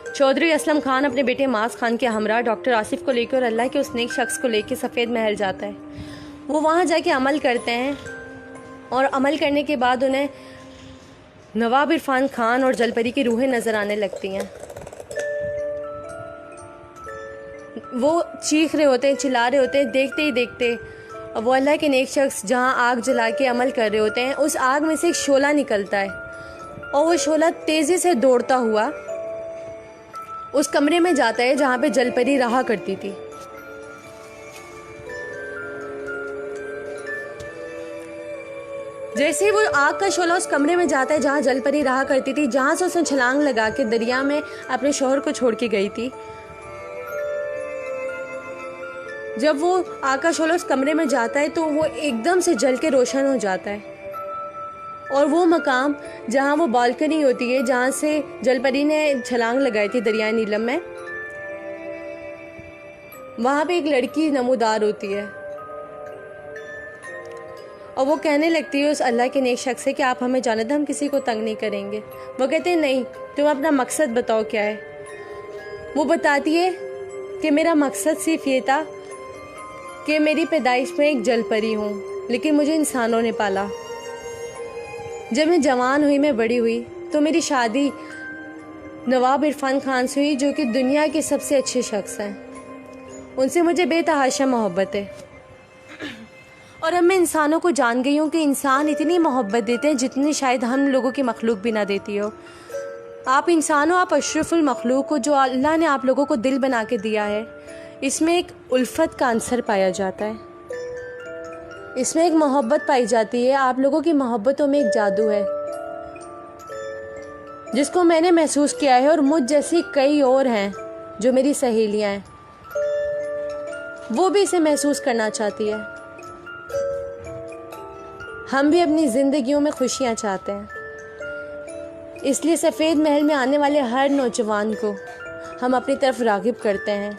चौधरी असलम खान अपने बेटे मास खान के हमरा डॉक्टर आसिफ को लेकर और अल्लाह के उस नेक शख्स को लेकर सफ़ेद महल जाता है। वो वहाँ जाके अमल करते हैं और अमल करने के बाद उन्हें नवाब इरफान खान और जलपरी की रूहें नज़र आने लगती हैं। वो चीख रहे होते हैं, चिल्ला रहे होते हैं, देखते ही देखते वो अल्लाह के नेक शख्स जहाँ आग जला के अमल कर रहे होते हैं, उस आग में से एक शोला निकलता है और वो शोला तेज़ी से दौड़ता हुआ उस कमरे में जाता है जहाँ पे जलपरी रहा करती थी। जैसे ही वो आग का शोला उस कमरे में जाता है जहाँ जलपरी रहा करती थी, जहाँ से उसने छलांग लगा के दरिया में अपने शौहर को छोड़ के गई थी, जब वो आग का शोला उस कमरे में जाता है तो वो एकदम से जल के रोशन हो जाता है और वो मकाम जहाँ वो बालकनी होती है जहाँ से जलपरी ने छलांग लगाई थी दरिया नीलम में, वहाँ पे एक लड़की नमूदार होती है और वो कहने लगती है उस अल्लाह के नेक शख्स से कि आप हमें जाने दो, हम किसी को तंग नहीं करेंगे। वो कहते हैं नहीं, तुम अपना मकसद बताओ क्या है। वो बताती है कि मेरा मकसद सिर्फ ये था कि मेरी पैदाइश में एक जल परी हूँ, लेकिन मुझे इंसानों ने पाला। जब मैं जवान हुई, मैं बड़ी हुई, तो मेरी शादी नवाब इरफान खान से हुई, जो कि दुनिया के सबसे अच्छे शख्स हैं। उनसे मुझे बेतहाशा मोहब्बत है। और अब मैं इंसानों को जान गई हूँ कि इंसान इतनी मोहब्बत देते हैं जितनी शायद हम लोगों की मखलूक भी ना देती हो। आप इंसान हो, आप अशरफुल मखलूक हो, जो अल्लाह ने आप लोगों को दिल बना के दिया है। इसमें एक उल्फत का अंसर पाया जाता है, इसमें एक मोहब्बत पाई जाती है। आप लोगों की मोहब्बतों में एक जादू है जिसको मैंने महसूस किया है, और मुझ जैसी कई और हैं जो मेरी सहेलियां हैं, वो भी इसे महसूस करना चाहती है। हम भी अपनी ज़िंदगियों में खुशियाँ चाहते हैं, इसलिए सफ़ेद महल में आने वाले हर नौजवान को हम अपनी तरफ राग़िब करते हैं,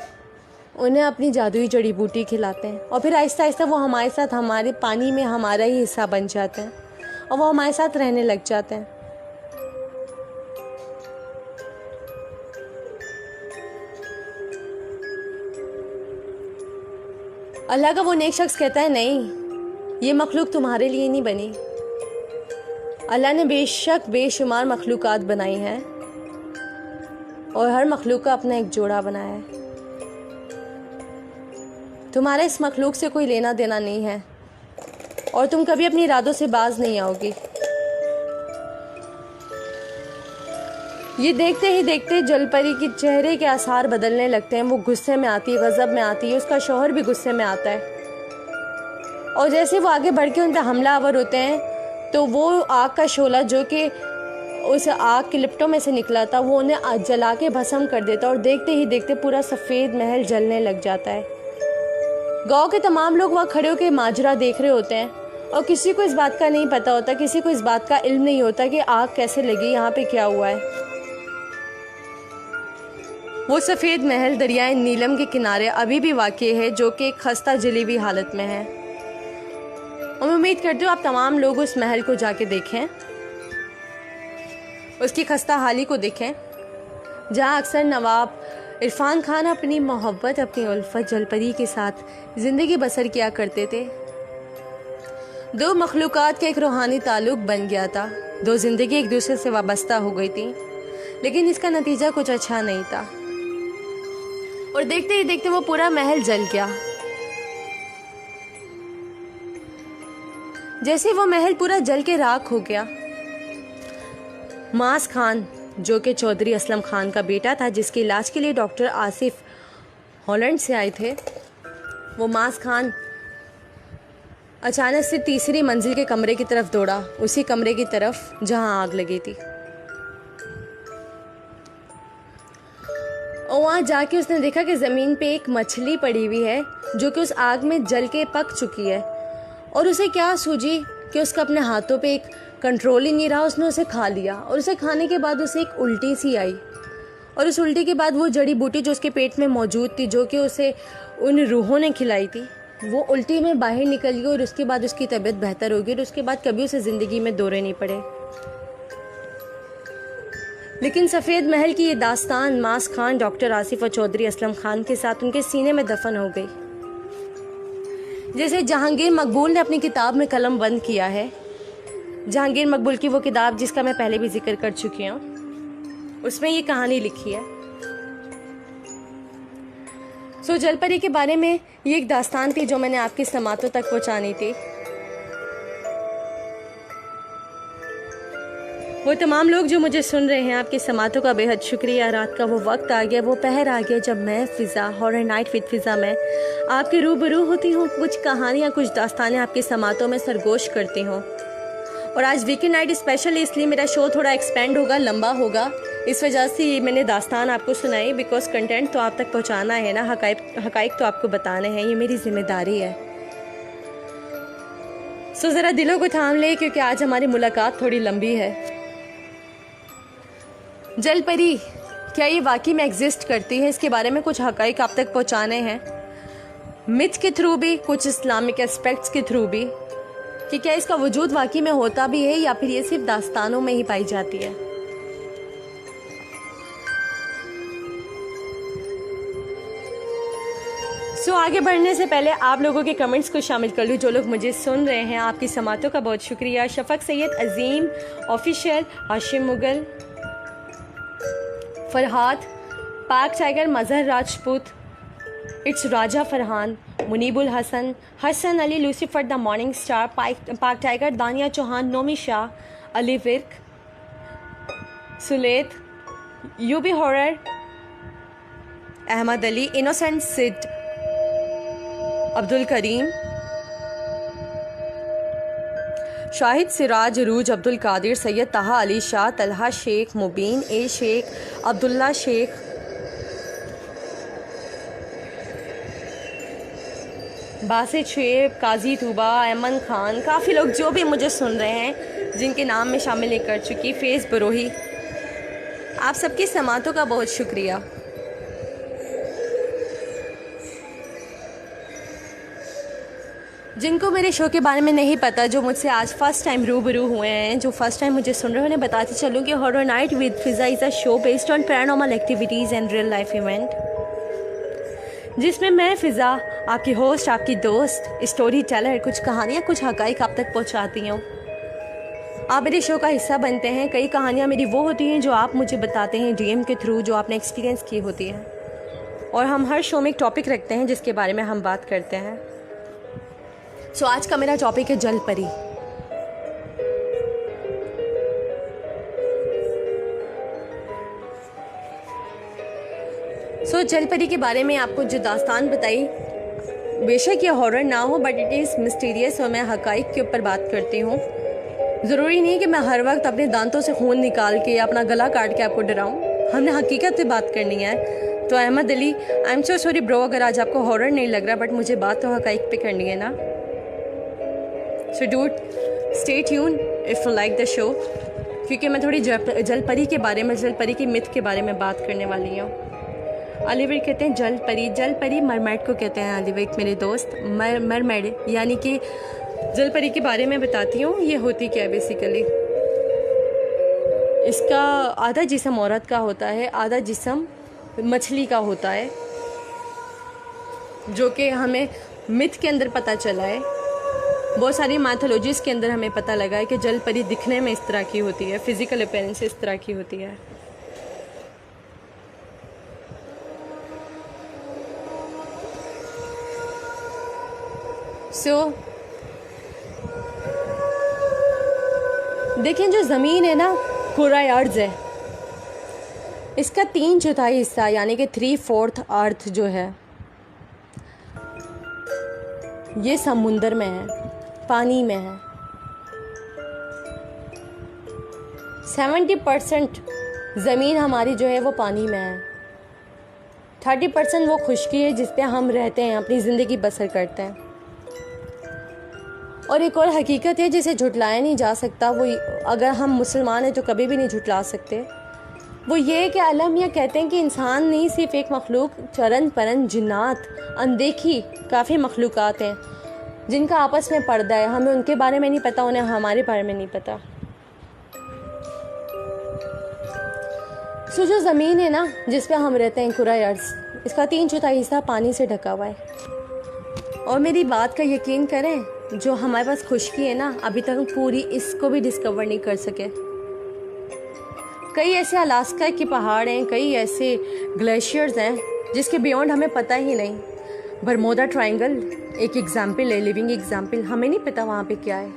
उन्हें अपनी जादुई जड़ी बूटी खिलाते हैं, और फिर आहिस्ता आहिस्ता वो हमारे साथ, हमारे पानी में हमारा ही हिस्सा बन जाते हैं, और वो हमारे साथ रहने लग जाते हैं। अल्लाह का वो नेक शख्स कहता है, नहीं, ये मखलूक तुम्हारे लिए नहीं बनी। अल्लाह ने बेशक बेशुमार मखलूक़ात बनाई हैं, और हर मखलूक का अपना एक जोड़ा बनाया है। तुम्हारा इस मखलूक से कोई लेना देना नहीं है, और तुम कभी अपनी इरादों से बाज नहीं आओगी। ये देखते ही देखते जलपरी की चेहरे के आसार बदलने लगते हैं। वो गुस्से में आती है, गज़ब में आती है, उसका शौहर भी गुस्से में आता है, और जैसे वो आगे बढ़ के उन पर हमलावर होते हैं, तो वो आग का शोला जो कि उस आग के लिपटों में से निकला था, वो उन्हें जला के भस्म कर देता, और देखते ही देखते पूरा सफ़ेद महल जलने लग जाता है। गांव के तमाम लोग वहाँ खड़े होकर माजरा देख रहे होते हैं, और किसी को इस बात का नहीं पता होता, किसी को इस बात का इल्म नहीं होता कि आग कैसे लगी, यहाँ पे क्या हुआ है। वो सफ़ेद महल दरियाए नीलम के किनारे अभी भी वाक़ई है, जो कि एक खस्ता जली हुई हालत में है। और मैं उम्मीद करती हूँ आप तमाम लोग उस महल को जाके देखें, उसकी खस्ता हाली को देखें, जहाँ अक्सर नवाब इरफान खान अपनी मोहब्बत, अपनी उल्फत जलपरी के साथ ज़िंदगी बसर किया करते थे। दो मखलूक़ात का एक रूहानी ताल्लुक़ बन गया था, दो ज़िंदगी एक दूसरे से वाबस्ता हो गई थी, लेकिन इसका नतीजा कुछ अच्छा नहीं था, और देखते ही देखते वो पूरा महल जल गया। जैसे वो महल पूरा जल के राख हो गया, मास खान, जो कि चौधरी असलम खान का बेटा था, जिसके इलाज के लिए डॉक्टर आसिफ हॉलैंड से आए थे, वो मास खान अचानक से तीसरी मंजिल के कमरे की तरफ दौड़ा, उसी कमरे की तरफ जहां आग लगी थी। और वहाँ जाके उसने देखा कि ज़मीन पे एक मछली पड़ी हुई है, जो कि उस आग में जल के पक चुकी है, और उसे क्या सूझी कि उसका अपने हाथों पे एक कंट्रोल ही नहीं रहा, उसने उसे खा लिया, और उसे खाने के बाद उसे एक उल्टी सी आई, और उस उल्टी के बाद वो जड़ी बूटी जो उसके पेट में मौजूद थी, जो कि उसे उन रूहों ने खिलाई थी, वो उल्टी में बाहर निकल गई, और उसके बाद उसकी तबीयत बेहतर हो गई, और उसके बाद कभी उसे ज़िंदगी में दौरे नहीं पड़े। लेकिन सफ़ेद महल की ये दास्तान मास खान, डॉक्टर आसिफ और चौधरी असलम खान के साथ उनके सीने में दफन हो गई। जैसे जहांगीर मकबूल ने अपनी किताब में कलम बंद किया है, जहांगीर मकबूल की वो किताब जिसका मैं पहले भी जिक्र कर चुकी हूँ, उसमें ये कहानी लिखी है। जलपरी के बारे में ये एक दास्तान थी जो मैंने आपकी समातों तक पहुँचानी थी। वो तमाम लोग जो मुझे सुन रहे हैं, आपकी समातों का बेहद शुक्रिया। रात का वो वक्त आ गया, वो पहर आ गया जब मैं फ़िज़ा, हॉरर नाइट विद फ़िज़ा में आपके रूबरू होती हूँ। कुछ कहानियाँ, कुछ दास्तानें आपकी समातों में सरगोश करती हूँ। और आज वीकेंड नाइट स्पेशल, इसलिए मेरा शो थोड़ा एक्सपेंड होगा, लंबा होगा। इस वजह से ये मैंने दास्तान आपको सुनाई, बिकॉज कंटेंट तो आप तक पहुँचाना है ना, हकाइक तो आपको बताने हैं, ये मेरी जिम्मेदारी है। ज़रा दिलों को थाम ले, क्योंकि आज हमारी मुलाकात थोड़ी लंबी है। जलपरी क्या ये वाकई में एग्जिस्ट करती है, इसके बारे में कुछ हकाइक आप तक पहुँचाने हैं, मिथ के थ्रू भी, कुछ इस्लामिक एस्पेक्ट्स के थ्रू भी, कि क्या इसका वजूद वाकई में होता भी है या फिर ये सिर्फ दास्तानों में ही पाई जाती है। आगे बढ़ने से पहले आप लोगों के कमेंट्स को शामिल कर लूँ। जो लोग मुझे सुन रहे हैं, आपकी समातों का बहुत शुक्रिया। Shafaq Syed, Azeem official, Hashim Mughal, Farhad, Pak tiger, Mazhar Rajput, it's Raja Farhan, Muneebul Hasan, Hasan Ali, Lucifer the morning star, Pak tiger, Dania Chauhan, Nomi Shah, Ali Virk, सुलेत, UB horror, Ahmed Ali, innocent Sid, Abdul Karim, Shahid, Siraj, Urooj, Abdul Qadir, Syed Taha Ali Shah, Talha Sheikh, मुबीन, ए शेख, अब्दुल्ला शेख, बासित शुएब, काजी तूबा, अमन खान, काफ़ी लोग जो भी मुझे सुन रहे हैं, जिनके नाम में शामिल नहीं कर चुकी, फेज़ बरोही, आप सबकी समातों का बहुत शुक्रिया। जिनको मेरे शो के बारे में नहीं पता, जो मुझसे आज फ़र्स्ट टाइम रूबरू हुए हैं, जो फ़र्स्ट टाइम मुझे सुन रहे हैं, उन्हें बताते चलूँ कि horror night with Fiza is a show based on paranormal activities and real life event, जिसमें मैं फ़िज़ा, आपकी होस्ट, आपकी दोस्त, स्टोरी टेलर, कुछ कहानियाँ, कुछ हक़ाइक़ आप तक पहुँचाती हूँ। आप मेरे शो का हिस्सा बनते हैं। कई कहानियाँ मेरी वो होती हैं जो आप मुझे बताते हैं डीएम के थ्रू, जो आपने एक्सपीरियंस की होती है, और हम हर शो में एक टॉपिक रखते हैं जिसके बारे में हम बात करते हैं। सो आज का मेरा टॉपिक है जल परी। जल परी के बारे में आपको जो दास्तान बताई, बेशक ये हॉरर ना हो, बट इट इज़ मिस्टीरियस, और मैं हक़ाइक़ के ऊपर बात करती हूँ। ज़रूरी नहीं कि मैं हर वक्त अपने दांतों से खून निकाल के या अपना गला काट के आपको डराऊँ। हमने हकीकत पे बात करनी है। तो Ahmed Ali, I am so sorry bro अगर आज आपको हॉरर नहीं लग रहा, बट मुझे बात तो हक़ाइक़ पे करनी है ना। So dude stay tune if you like the show, क्योंकि मैं थोड़ी जल परी के बारे में, जल परी की मिथ के बारे में बात करने वाली हूँ। अलीवर कहते हैं जल परी मरमेड को कहते हैं अलीवर, मेरे दोस्त, मरमेड यानी कि जल परी के बारे में बताती हूँ। ये होती क्या है बेसिकली, इसका आधा जिस्म औरत का होता है, आधा जिस्म मछली का होता है, जो कि हमें मिथ के अंदर पता चला है। बहुत सारी मैथोलॉजीज़ के अंदर हमें पता लगा है कि जल परी दिखने में इस तरह की होती है, फिज़िकल अपीयरेंस इस तरह की होती है। देखें, जो ज़मीन है ना, पूरा अर्ज़ है, इसका 3/4 हिस्सा यानी कि 3/4 अर्थ जो है ये समुंदर में है, पानी में है। 70% ज़मीन हमारी जो है वो पानी में है, 30% वो खुश्की है जिस पे हम रहते हैं, अपनी ज़िंदगी बसर करते हैं। और एक और हकीकत है जिसे झुटलाया नहीं जा सकता, वो अगर हम मुसलमान हैं तो कभी भी नहीं झुटला सकते, वो ये है कि आलम यह कहते हैं कि इंसान नहीं सिर्फ एक मखलूक, चरन परन, जिन्नात, अनदेखी काफ़ी मखलूक़ात हैं जिनका आपस में पर्दा है। हमें उनके बारे में नहीं पता, उन्हें हमारे बारे में नहीं पता। जो ज़मीन है ना जिस पे हम रहते हैं, कुराए अर्ज़, इसका 3/4 हिस्सा पानी से ढका हुआ है। और मेरी बात का यकीन करें, जो हमारे पास खुश्की है ना, अभी तक हम पूरी इसको भी डिस्कवर नहीं कर सके। कई ऐसे अलास्का के पहाड़ हैं, कई ऐसे ग्लेशियर्स हैं जिसके बियॉन्ड हमें पता ही नहीं। बरमोदा ट्रायंगल एक एग्जाम्पल है, लिविंग एग्जाम्पल, हमें नहीं पता वहाँ पे क्या है।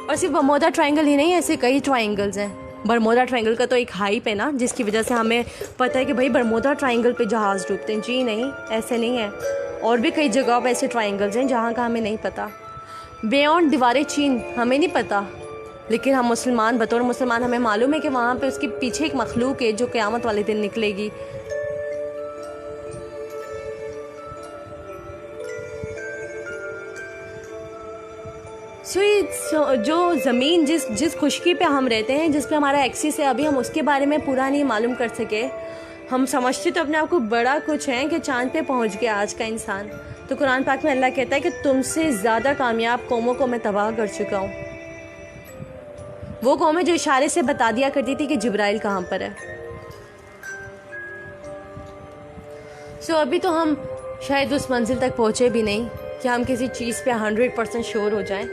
और सिर्फ बरमोदा ट्रायंगल ही नहीं, ऐसे कई ट्रायंगल्स हैं। बरमोदा ट्रायंगल का तो एक हाइप है ना, जिसकी वजह से हमें पता है कि भाई बरमोदा ट्रायंगल पे जहाज़ डूबते हैं। जी नहीं, ऐसे नहीं है। और भी कई जगहों पे ऐसे ट्रायंगल्स हैं जहाँ का हमें नहीं पता। बियॉन्ड दीवारें चीन हमें नहीं पता, लेकिन हम मुसलमान, बतौर मुसलमान हमें मालूम है कि वहाँ पे उसके पीछे एक मखलूक है जो क़यामत वाले दिन निकलेगी। जो ज़मीन जिस खुश्की पे हम रहते हैं, जिस पे हमारा एक्सिस है, अभी हम उसके बारे में पूरा नहीं मालूम कर सके। हम समझते तो अपने आप को बड़ा कुछ हैं कि चांद पे पहुंच गया आज का इंसान। तो कुरान पाक में अल्लाह कहता है कि तुमसे ज़्यादा कामयाब कौमों को मैं तबाह कर चुका हूँ। वो कौमें जो इशारे से बता दिया करती थी कि जिब्राइल कहाँ पर है। अभी तो हम शायद उस मंजिल तक पहुँचे भी नहीं कि हम किसी चीज़ पे 100% श्योर हो जाएं।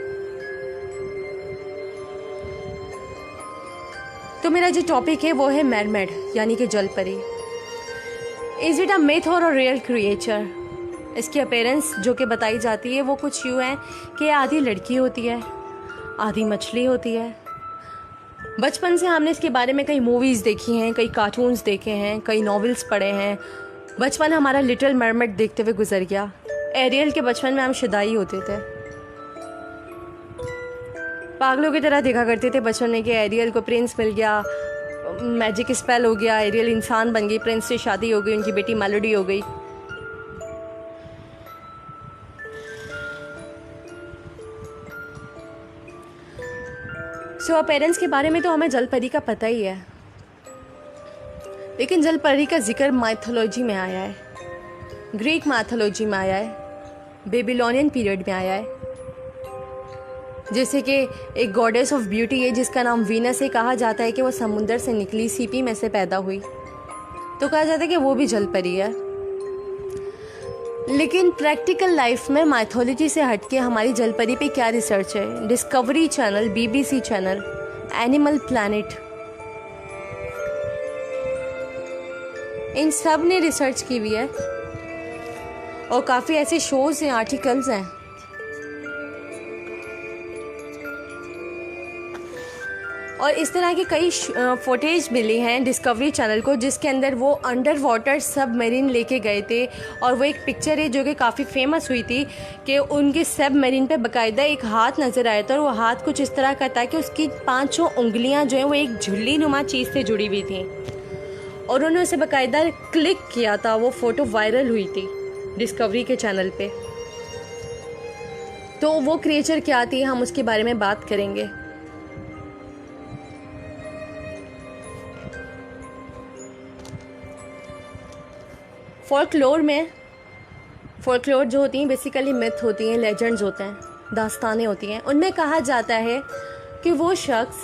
तो मेरा जो टॉपिक है वो है मरमेड यानी कि जल परी। इज़ इट अ मिथ और अ रियल क्रिएचर? इसकी अपीयरेंस जो कि बताई जाती है वो कुछ यूँ है कि आधी लड़की होती है, आधी मछली होती है। बचपन से हमने इसके बारे में कई मूवीज़ देखी हैं, कई कार्टून्स देखे हैं, कई नॉवेल्स पढ़े हैं। बचपन हमारा लिटिल मरमेड देखते हुए गुजर गया। एरियल के बचपन में हम शुदाई होते थे, पागलों की तरह देखा करते थे बचपन में कि एरियल को प्रिंस मिल गया, मैजिक स्पेल हो गया, एरियल इंसान बन गई, प्रिंस से शादी हो गई, उनकी बेटी मेलोडी हो गई। सो पेरेंट्स के बारे में तो हमें जल परी का पता ही है, लेकिन जल परी का जिक्र माइथोलॉजी में आया है, ग्रीक माइथोलॉजी में आया है, बेबीलोनियन पीरियड में आया है। जैसे कि एक गॉडेस ऑफ ब्यूटी है जिसका नाम वीनस है, कहा जाता है कि वो समुंदर से निकली सीपी में से पैदा हुई, तो कहा जाता है कि वो भी जल परी है। लेकिन प्रैक्टिकल लाइफ में माइथोलॉजी से हटके हमारी जल परी पे क्या रिसर्च है? Discovery channel, BBC channel, animal planet, इन सब ने रिसर्च की हुई है और काफ़ी ऐसे शोज़ हैं, आर्टिकल्स हैं। और इस तरह की कई फुटेज मिली हैं डिस्कवरी चैनल को, जिसके अंदर वो अंडर वाटर सबमरीन लेके गए थे। और वो एक पिक्चर है जो कि काफ़ी फेमस हुई थी कि उनके सबमरीन पे बाकायदा एक हाथ नज़र आया था, और वो हाथ कुछ इस तरह का था कि उसकी 5 उंगलियां जो हैं वो एक झुल्ली नुमा चीज़ से जुड़ी हुई थी, और उन्होंने उसे बाकायदा क्लिक किया था। वो फ़ोटो वायरल हुई थी डिस्कवरी के चैनल पे। तो वो क्रिएचर क्या थी, हम उसके बारे में बात करेंगे। फोल्कलोर जो होती हैं बेसिकली मिथ होती हैं, लेजेंड्स होते हैं, दास्तानें होती हैं। उनमें कहा जाता है कि वो शख्स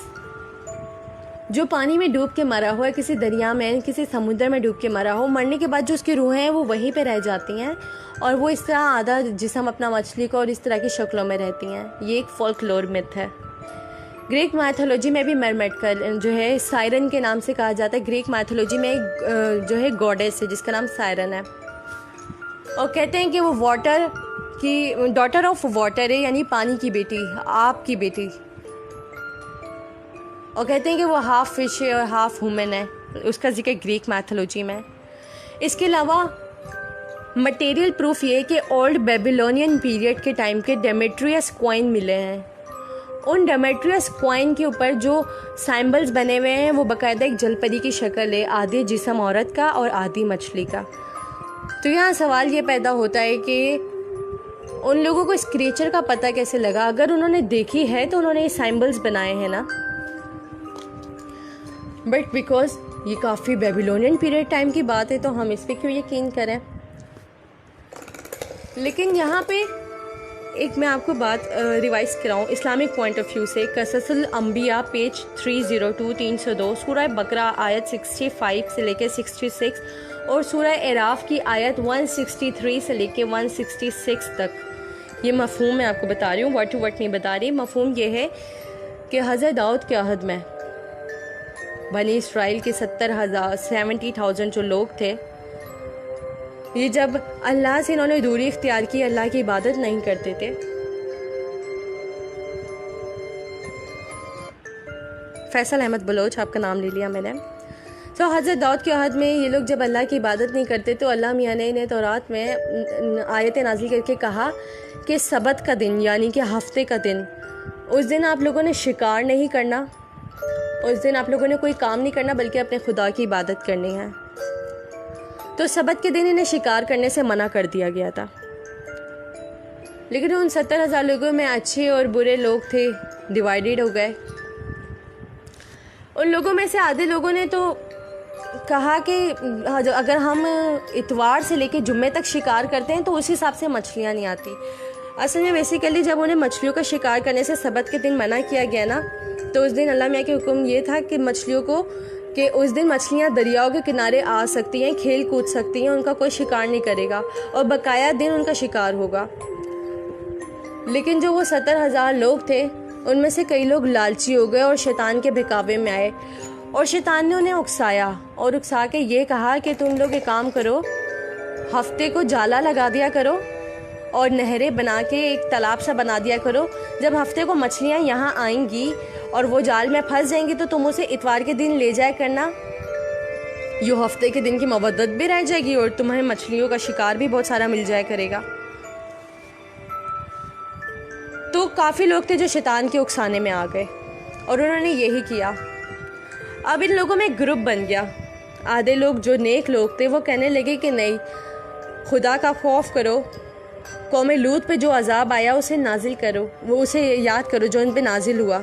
जो पानी में डूब के मरा हो, किसी दरिया में, किसी समुद्र में डूब के मरा हो, मरने के बाद जो उसकी रूहें हैं वो वहीं पे रह जाती हैं, और वो इस तरह आधा जिस्म अपना मछली को और इस तरह की शक्लों में रहती हैं। ये एक फोल्कलोर मिथ है। ग्रीक माइथोलॉजी में भी मरमेड का जो है सायरन के नाम से कहा जाता है। ग्रीक माइथोलॉजी में एक जो है गॉडेस है जिसका नाम सायरन है, और कहते हैं कि वो वाटर की डॉटर ऑफ वाटर है, यानी पानी की बेटी, आप की बेटी। और कहते हैं कि वो हाफ फिश है और हाफ ह्यूमन है। उसका जिक्र ग्रीक मैथोलॉजी में। इसके अलावा मटेरियल प्रूफ ये है कि ओल्ड बेबीलोनियन पीरियड के टाइम के डेमेट्रियस कॉइन मिले हैं। उन डेमेट्रियस कॉइन के ऊपर जो साइम्बल्स बने हुए हैं वो बाकायदा एक जलपरी की शक्ल है, आधी जिस्म औरत का और आधी मछली का। तो यहाँ सवाल ये पैदा होता है कि उन लोगों को इस क्रिएचर का पता कैसे लगा? अगर उन्होंने देखी है तो उन्होंने ये साइम्बल्स बनाए हैं ना, बट बिकॉज ये काफ़ी बेबीलोनियन पीरियड टाइम की बात है तो हम इस पर क्यों यकीन करें। लेकिन यहाँ पे एक मैं आपको बात रिवाइज कराऊँ इस्लामिक पॉइंट ऑफ व्यू से। कससुल अंबिया पेज 302 302, सूरह बकरा आयत 65 से लेकर 66 और सूरह एराफ की आयत 163 से लेकर 166 तक। ये मफहूम मैं आपको बता रही हूँ, वर्ड टू वर्ड नहीं बता रही। मफहूम ये है कि हज़रत दाऊद के अहद में बनी इसराइल के 70,000 जो लोग थे, ये जब अल्लाह से इन्होंने दूरी इख्तियार की, अल्लाह की इबादत नहीं करते थे, फैसल अहमद बलोच आपका नाम ले लिया मैंने। तो हज़रत दाऊद के अहद में ये लोग जब अल्लाह की इबादत नहीं करते तो अल्लाह मियाँ ने इन्हें तौरात में आयत नाजिल करके कहा कि सबत का दिन यानी कि हफ्ते का दिन, उस दिन आप लोगों ने शिकार नहीं करना, उस दिन आप लोगों ने कोई काम नहीं करना बल्कि अपने खुदा की इबादत करनी है। तो सबत के दिन इन्हें शिकार करने से मना कर दिया गया था। लेकिन उन 70,000 लोगों में अच्छे और बुरे लोग थे, डिवाइडेड हो गए। उन लोगों में से आधे लोगों ने तो कहा कि अगर हम इतवार से लेकर जुम्मे तक शिकार करते हैं तो उस हिसाब से मछलियाँ नहीं आती। असल में बेसिकली जब उन्हें मछलियों का शिकार करने से सबत के दिन मना किया गया ना, तो उस दिन अल्लाह मियाँ के हुक्म ये था कि मछलियों को कि उस दिन मछलियाँ दरियाओं के किनारे आ सकती हैं, खेल कूद सकती हैं, उनका कोई शिकार नहीं करेगा और बकाया दिन उनका शिकार होगा। लेकिन जो वो 70,000 लोग थे उनमें से कई लोग लालची हो गए और शैतान के बहकावे में आए और शैतान ने उन्हें उकसाया और उकसा के ये कहा कि तुम लोग एक काम करो, हफ्ते को जाला लगा दिया करो और नहरें बना के एक तालाब सा बना दिया करो। जब हफ्ते को मछलियाँ यहाँ आएंगी और वो जाल में फंस जाएंगी तो तुम उसे इतवार के दिन ले जाया करना, यो हफ्ते के दिन की मवद्दत भी रह जाएगी और तुम्हें मछलियों का शिकार भी बहुत सारा मिल जाया करेगा। तो काफ़ी लोग थे जो शैतान के उकसाने में आ गए और उन्होंने यही किया। अब इन लोगों में एक ग्रुप बन गया। आधे लोग जो नेक लोग थे वो कहने लगे कि नहीं, खुदा का खौफ करो, कौम लूत पे जो अजाब आया उसे नाजिल करो, वो उसे याद करो जो इन पे नाजिल हुआ।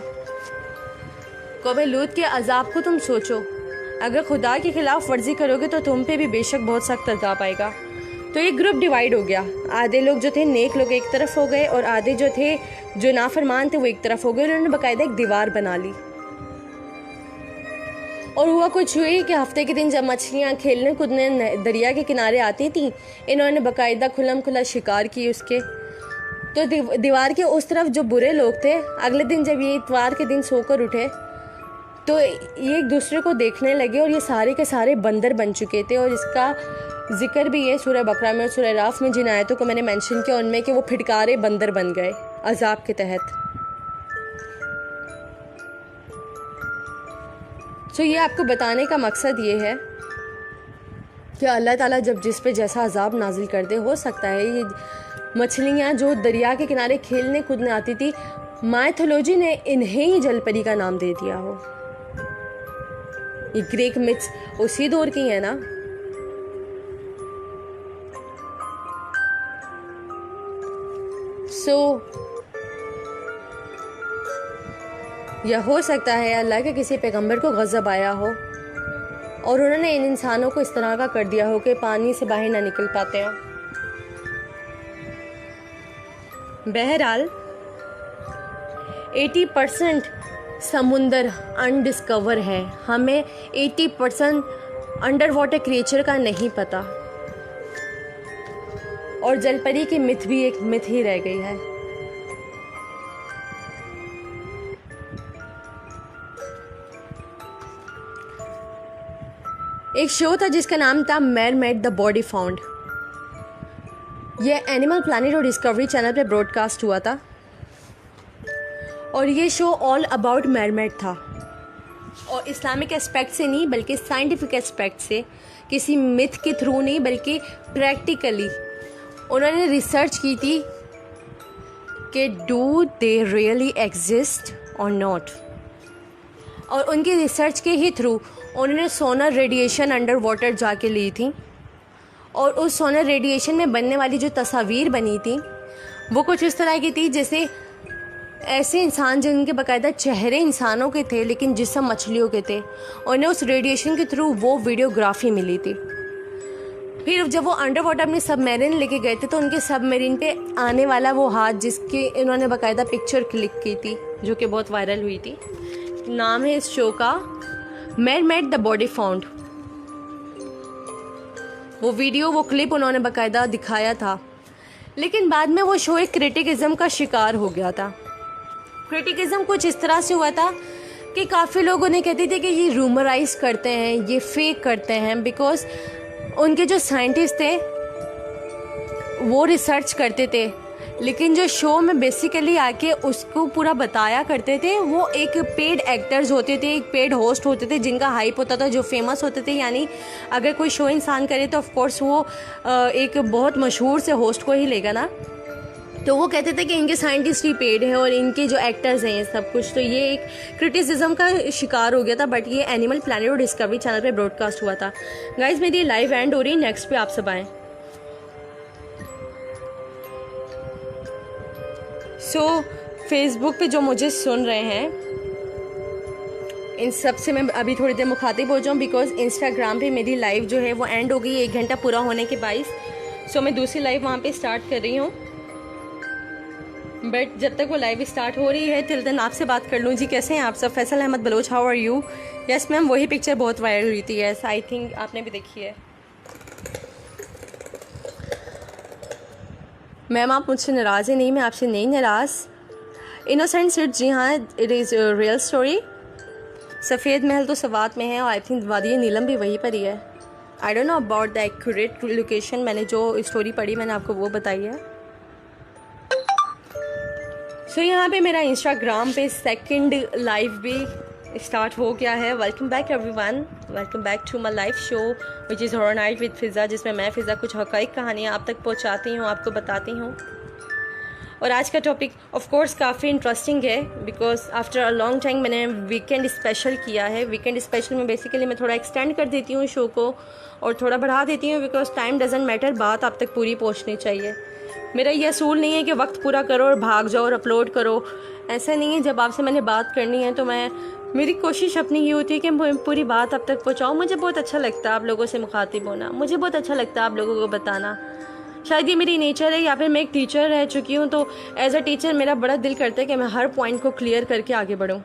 कौम लूत के अजाब को तुम सोचो, अगर खुदा की खिलाफ वर्जी करोगे तो तुम पे भी बेशक बहुत सख्त अजाब आएगा। तो ये ग्रुप डिवाइड हो गया। आधे लोग जो थे नेक लोग एक तरफ हो गए और आधे जो थे जो नाफरमान थे वो एक तरफ हो गए। उन्होंने बाकायदा एक दीवार बना ली और हुआ कुछ हुई कि हफ्ते के दिन जब मछलियाँ खेलने कूदने दरिया के किनारे आती थी, इन्होंने बाकायदा खुलम खुला शिकार की उसके। तो दीवार के उस तरफ जो बुरे लोग थे, अगले दिन जब ये इतवार के दिन सोकर उठे तो ये एक दूसरे को देखने लगे और ये सारे के सारे बंदर बन चुके थे। और इसका जिक्र भी है सूरह बकरा में और सूरह राफ में, जिन आयतों को मैंने मेंशन किया उनमें कि वो फिटकारे बंदर बन गए अजाब के तहत। तो ये आपको बताने का मकसद ये है कि अल्लाह ताला जब जिस पे जैसा अजाब नाजिल कर दे, हो सकता है ये मछलियाँ जो दरिया के किनारे खेलने कूदने आती थी, माइथोलॉजी ने इन्हें ही जलपरी का नाम दे दिया हो। ये ग्रीक मिथ्स उसी दौर की है ना। यह हो सकता है अल्लाह के किसी पैगंबर को गज़ब आया हो और उन्होंने इन इंसानों को इस तरह का कर दिया हो कि पानी से बाहर ना निकल पाते हैं। बहरहाल 80% समुंदर अनडिस्कवर है। हमें 80% अंडर वाटर क्रिएचर का नहीं पता और जलपरी की मिथ भी एक मिथ ही रह गई है। एक शो था जिसका नाम था मेरमेड द बॉडी फाउंड। यह एनिमल प्लैनेट और डिस्कवरी चैनल पे ब्रॉडकास्ट हुआ था और ये शो ऑल अबाउट मेरमेड था और इस्लामिक एस्पेक्ट से नहीं बल्कि साइंटिफिक एस्पेक्ट से, किसी मिथ के थ्रू नहीं बल्कि प्रैक्टिकली उन्होंने रिसर्च की थी कि डू दे रियली एग्जिस्ट और नॉट। और उनकी रिसर्च के ही थ्रू उन्होंने सोलर रेडिएशन अंडर वाटर जाके ली थी और उस सोलर रेडिएशन में बनने वाली जो तस्वीर बनी थी वो कुछ इस तरह की थी जैसे ऐसे इंसान जिनके बाकायदा चेहरे इंसानों के थे लेकिन जिस्म मछलियों के थे। उन्हें उस रेडिएशन के थ्रू वो वीडियोग्राफी मिली थी। फिर जब वो अंडर वाटर अपने सबमरीन लेके गए थे तो उनके सबमरीन पे आने वाला वो हाथ जिसके इन्होंने बाकायदा पिक्चर क्लिक की थी जो कि बहुत वायरल हुई थी। नाम है इस शो का मेरमेड द बॉडी फाउंड। वो वीडियो वो क्लिप उन्होंने बाकायदा दिखाया था, लेकिन बाद में वो शो एक क्रिटिकिज्म का शिकार हो गया था। क्रिटिकिज्म कुछ इस तरह से हुआ था कि काफ़ी लोग उन्हें कहते थे कि ये रूमराइज करते हैं, ये फेक करते हैं, बिकॉज उनके जो साइंटिस्ट थे वो रिसर्च करते थे लेकिन जो शो में बेसिकली आके उसको पूरा बताया करते थे वो एक पेड एक्टर्स होते थे, एक पेड होस्ट होते थे जिनका हाइप होता था, जो फेमस होते थे। यानी अगर कोई शो इंसान करे तो ऑफ कोर्स वो एक बहुत मशहूर से होस्ट को ही लेगा ना। तो वो कहते थे कि इनके साइंटिस्ट ही पेड है और इनके जो एक्टर्स हैं ये सब कुछ। तो ये एक क्रिटिसिज्म का शिकार हो गया था, बट ये एनिमल प्लैनेट और डिस्कवरी चैनल पे ब्रॉडकास्ट हुआ था। गाइज मेरी लाइव एंड हो रही, नेक्स्ट पे आप सब आएँ। फेसबुक पे जो मुझे सुन रहे हैं इन सब से मैं अभी थोड़ी देर मुखातिब हो जाऊँ, बिकॉज इंस्टाग्राम पे मेरी लाइव जो है वो एंड हो गई 1 घंटा पूरा होने के बाद। मैं दूसरी लाइव वहाँ पे स्टार्ट कर रही हूँ, बट जब तक वो लाइव स्टार्ट हो रही है टिल देन आपसे बात कर लूँ। जी कैसे हैं आप सब? Faisal Ahmed Baloch, how are you? Yes ma'am, वही पिक्चर बहुत वायरल हुई थी। यस, आई थिंक आपने भी देखी है। मैम आप मुझसे नाराज़ है? नहीं, मैं आपसे नहीं नाराज़। इनोसेंट सिट, जी हाँ, इट इज़ रियल स्टोरी। सफ़ेद महल तो सवात में है और आई थिंक वादी नीलम भी वहीं पर ही है। I don't know about the accurate location, मैंने जो स्टोरी पढ़ी मैंने आपको वो बताई है। सो यहाँ पे मेरा इंस्टाग्राम पे सेकंड लाइव भी स्टार्ट हो गया है। Welcome back everyone, welcome back to my live show which is horror night with Fiza, जिसमें मैं फ़िज़ा कुछ हक़ाइक़ कहानियाँ आप तक पहुँचाती हूँ, आपको बताती हूँ। और आज का टॉपिक ऑफ कोर्स काफ़ी इंटरेस्टिंग है because after a long time मैंने वीकेंड स्पेशल किया है। वीकेंड स्पेशल में बेसिकली मैं थोड़ा एक्सटेंड कर देती हूँ शो को और थोड़ा बढ़ा देती हूँ बिकॉज टाइम डजेंट मैटर, बात आप तक पूरी पहुँचनी चाहिए। मेरा ये असूल नहीं है कि वक्त पूरा करो और भाग जाओ और अपलोड करो, ऐसा नहीं है। जब आपसे मैंने बात करनी है तो मेरी कोशिश अपनी ये होती है कि पूरी बात आप तक पहुँचाऊँ। मुझे बहुत अच्छा लगता है आप लोगों से मुखातिब होना, मुझे बहुत अच्छा लगता है आप लोगों को बताना। शायद ये मेरी नेचर है या फिर मैं एक टीचर रह चुकी हूँ तो एज अ टीचर मेरा बड़ा दिल करता है कि मैं हर पॉइंट को क्लियर करके आगे बढ़ूँ।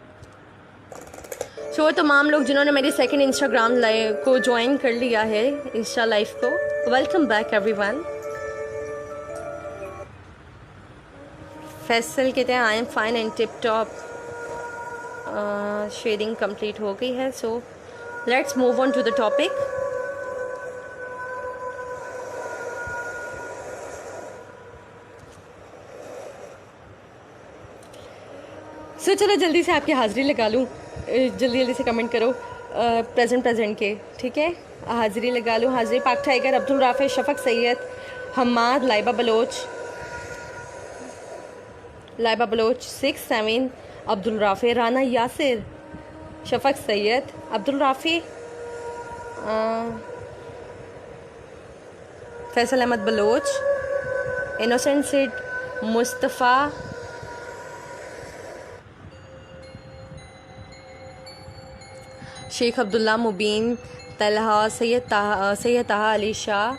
सो तमाम लोग जिन्होंने मेरी सेकंड इंस्टाग्राम लाइव को ज्वाइन कर लिया है, इंस्टा लाइव को, वेलकम बैक एवरीवन। फैसल कहते हैं I am fine and tip top. Shading complete हो गई है, so let's move on to the topic. So चलो जल्दी से आपकी हाज़िरी लगा लूँ, जल्दी जल्दी से कमेंट करो प्रेजेंट के, ठीक है। हाज़िरी लगा लूँ, हाज़िरी Pak tiger, Abdul Rafay, Shafaq Syed, Hammad, Laiba Baloch 6 7, Abdul Rafay, Rana Yasir, Shafaq Syed, Abdul Rafi, Faisal Ahmed Baloch, innocent Sid, Mustafa, Sheikh Abdullah Mubeen, Talha, Syed Taha Ali Shah,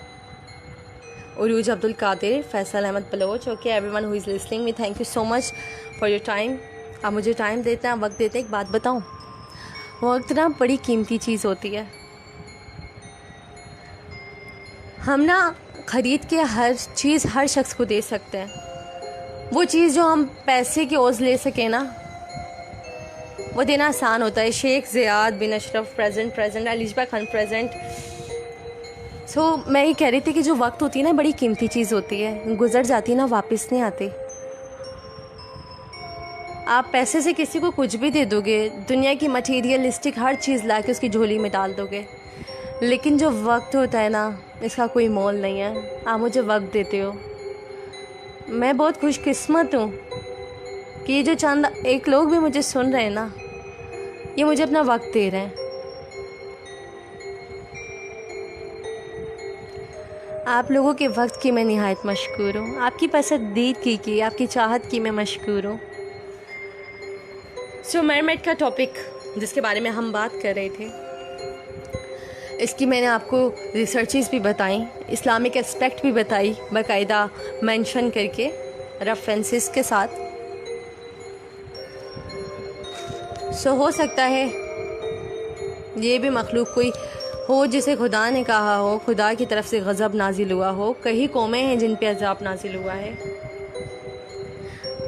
Urooj Abdul Qadir, Faisal Ahmed Baloch. Okay everyone who is listening me, thank you so much for your time. आप मुझे टाइम देते हैं, वक्त देते हैं। एक बात बताऊं, वक्त ना बड़ी कीमती चीज़ होती है। हम ना ख़रीद के हर चीज़ हर शख्स को दे सकते हैं। वो चीज़ जो हम पैसे की ओज़ ले सकें ना, वो देना आसान होता है। शेख ज़ियाद बिन अशरफ प्रेजेंट, अलीशबा खान प्रेजेंट। सो मैं ये कह रही थी कि जो वक्त होती है ना बड़ी कीमती चीज़ होती है, गुजर जाती है ना, वापस नहीं आती। आप पैसे से किसी को कुछ भी दे दोगे, दुनिया की मटीरियलिस्टिक हर चीज़ ला के उसकी झोली में डाल दोगे, लेकिन जो वक्त होता है ना, इसका कोई मोल नहीं है। आप मुझे वक्त देते हो, मैं बहुत खुशकिस्मत हूँ कि ये जो चंद एक लोग भी मुझे सुन रहे हैं ना, ये मुझे अपना वक्त दे रहे हैं। आप लोगों के वक्त की मैं निहायत मशकूर हूँ, आपकी पसंदीदगी की, आपकी चाहत की मैं मशकूर हूँ। सो मरमेड का टॉपिक जिसके बारे में हम बात कर रहे थे, इसकी मैंने आपको रिसर्चेस भी बताई, इस्लामिक एस्पेक्ट भी बताई, बाकायदा मेंशन करके रेफरेंसेस के साथ। सो हो सकता है ये भी मखलूक कोई हो जिसे खुदा ने कहा हो, खुदा की तरफ से गज़ब नाजिल हुआ हो। कई कौमें हैं जिन पे अज़ाब नाजिल हुआ है।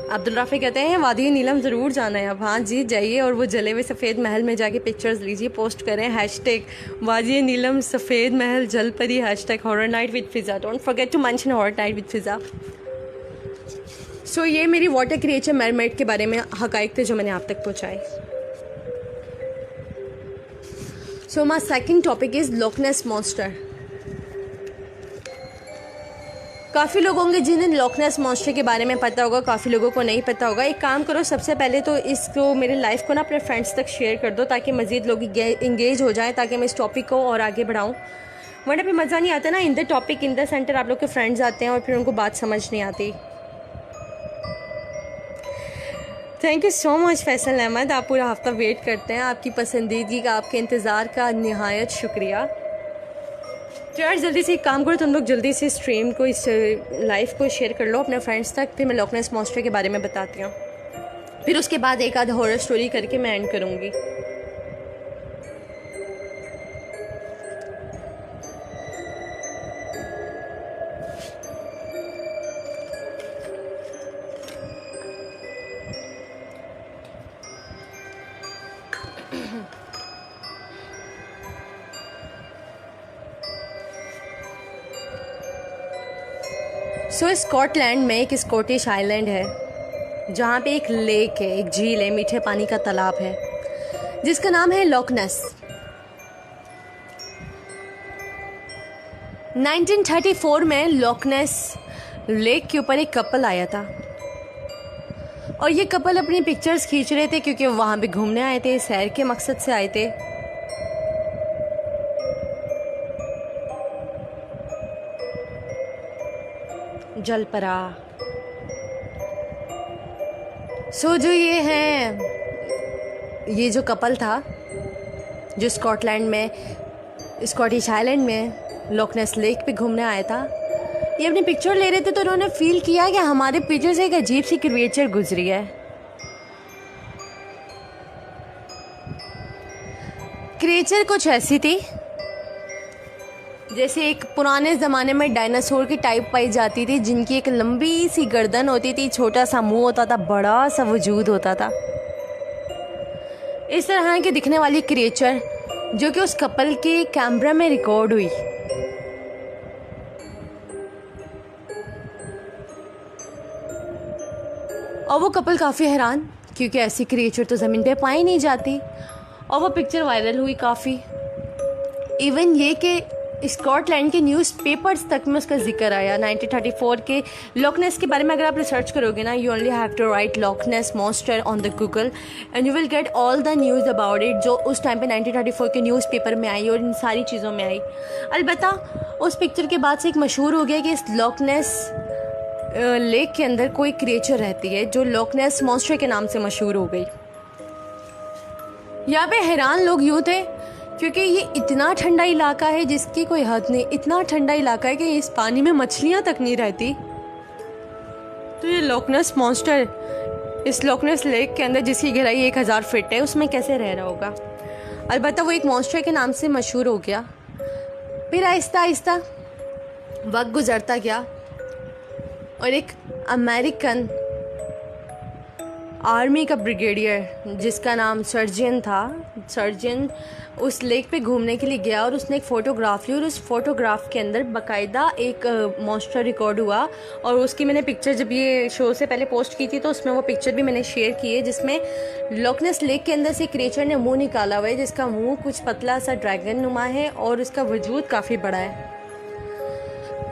अब्दुल राफी कहते हैं वादी नीलम ज़रूर जाना है अब। हाँ जी जाइए और वो जले हुए सफ़ेद महल में जाके पिक्चर्स लीजिए, पोस्ट करें हैशटैग वादी नीलम सफ़ेद महल जल परी, hashtag horror night with Fiza. Don't forget to mention horror night with Fiza. So ये मेरी वाटर क्रिएचर मरमेड के बारे में हक़ाइक़ थे जो मैंने आप तक पहुँचाए। So my second topic is Loch Ness monster. काफ़ी लोग होंगे जिन्हें लॉकनेस मॉन्स्टर के बारे में पता होगा, काफ़ी लोगों को नहीं पता होगा। एक काम करो, सबसे पहले तो इसको मेरे लाइफ को ना अपने फ्रेंड्स तक शेयर कर दो ताकि मज़ीद लोग इंगेज हो जाएं, ताकि मैं इस टॉपिक को और आगे बढ़ाऊँ। वरना फिर मज़ा नहीं आता ना, in the topic in the centre आप लोग के फ्रेंड्स आते हैं और फिर उनको बात समझ नहीं आती। Thank you so much Faisal Ahmed, आप पूरा हफ्ता वेट करते हैं। आपकी पसंदीदगी का, आपके इंतज़ार का निहायत शुक्रिया। तो यार जल्दी से एक काम करो, तुम लोग जल्दी से स्ट्रीम को, इस लाइव को शेयर कर लो अपने फ्रेंड्स तक। फिर मैं लॉकनेस मॉन्स्टर के बारे में बताती हूँ, फिर उसके बाद एक आध हॉरर स्टोरी करके मैं एंड करूँगी। स्कॉटलैंड में एक स्कॉटिश आइलैंड है जहाँ पे एक लेक है, एक झील है, मीठे पानी का तालाब है जिसका नाम है लॉक नेस। 1934 में लॉक नेस लेक के ऊपर एक कपल आया था और ये कपल अपनी पिक्चर्स खींच रहे थे क्योंकि वो वहाँ पे घूमने आए थे, सैर के मकसद से आए थे। जलपरा। जो ये है, ये जो कपल था जो स्कॉटलैंड में, स्कॉटिश आइलैंड में लॉक नेस लेक पे घूमने आया था, ये अपनी पिक्चर ले रहे थे तो उन्होंने फील किया कि हमारे पिक्चर से एक अजीब सी क्रिएचर गुजरी है। क्रिएचर कुछ ऐसी थी जैसे एक पुराने ज़माने में डायनासोर की टाइप पाई जाती थी, जिनकी एक लंबी सी गर्दन होती थी, छोटा सा मुंह होता था, बड़ा सा वजूद होता था। इस तरह की दिखने वाली क्रिएचर जो कि उस कपल के कैमरा में रिकॉर्ड हुई। और वो कपल काफ़ी हैरान, क्योंकि ऐसी क्रिएचर तो ज़मीन पे पाई नहीं जाती, और वो पिक्चर वायरल हुई काफ़ी। इवन ये कि स्कॉटलैंड के न्यूज़पेपर्स तक में उसका जिक्र आया। 1934 के लॉक नेस के बारे में अगर आप रिसर्च करोगे ना, you only have to write Loch Ness monster on the Google and you will get all the news about it, जो उस टाइम पे 1934 के न्यूज़पेपर में आई और इन सारी चीज़ों में आई। अलबत्ता उस पिक्चर के बाद से एक मशहूर हो गया कि इस लॉक नेस लेक के अंदर कोई क्रिएचर रहती है जो लॉक नेस मॉन्स्टर के नाम से मशहूर हो गई। यहाँ पे हैरान लोग यूँ थे क्योंकि ये इतना ठंडा इलाका है जिसकी कोई हद नहीं। इतना ठंडा इलाका है कि इस पानी में मछलियाँ तक नहीं रहती। तो ये लॉक नेस मॉन्स्टर इस लॉक नेस लेक के अंदर, जिसकी गहराई 1000 फीट है, उसमें कैसे रह रहा होगा। अलबत्ता वो एक मॉन्स्टर के नाम से मशहूर हो गया। फिर आहिस्ता आहिस्ता वक्त गुजरता गया और एक अमेरिकन आर्मी का ब्रिगेडियर जिसका नाम सर्जन था, सर्जन उस लेक पे घूमने के लिए गया और उसने एक फ़ोटोग्राफ ली और उस फोटोग्राफ के अंदर बाकायदा एक मॉन्स्टर रिकॉर्ड हुआ। और उसकी मैंने पिक्चर जब ये शो से पहले पोस्ट की थी तो उसमें वो पिक्चर भी मैंने शेयर की है, जिसमें लॉक नेस लेक के अंदर से क्रिएचर ने मुंह निकाला हुआ है, जिसका मुंह कुछ पतला सा ड्रैगन नुमा है और उसका वजूद काफ़ी बड़ा है।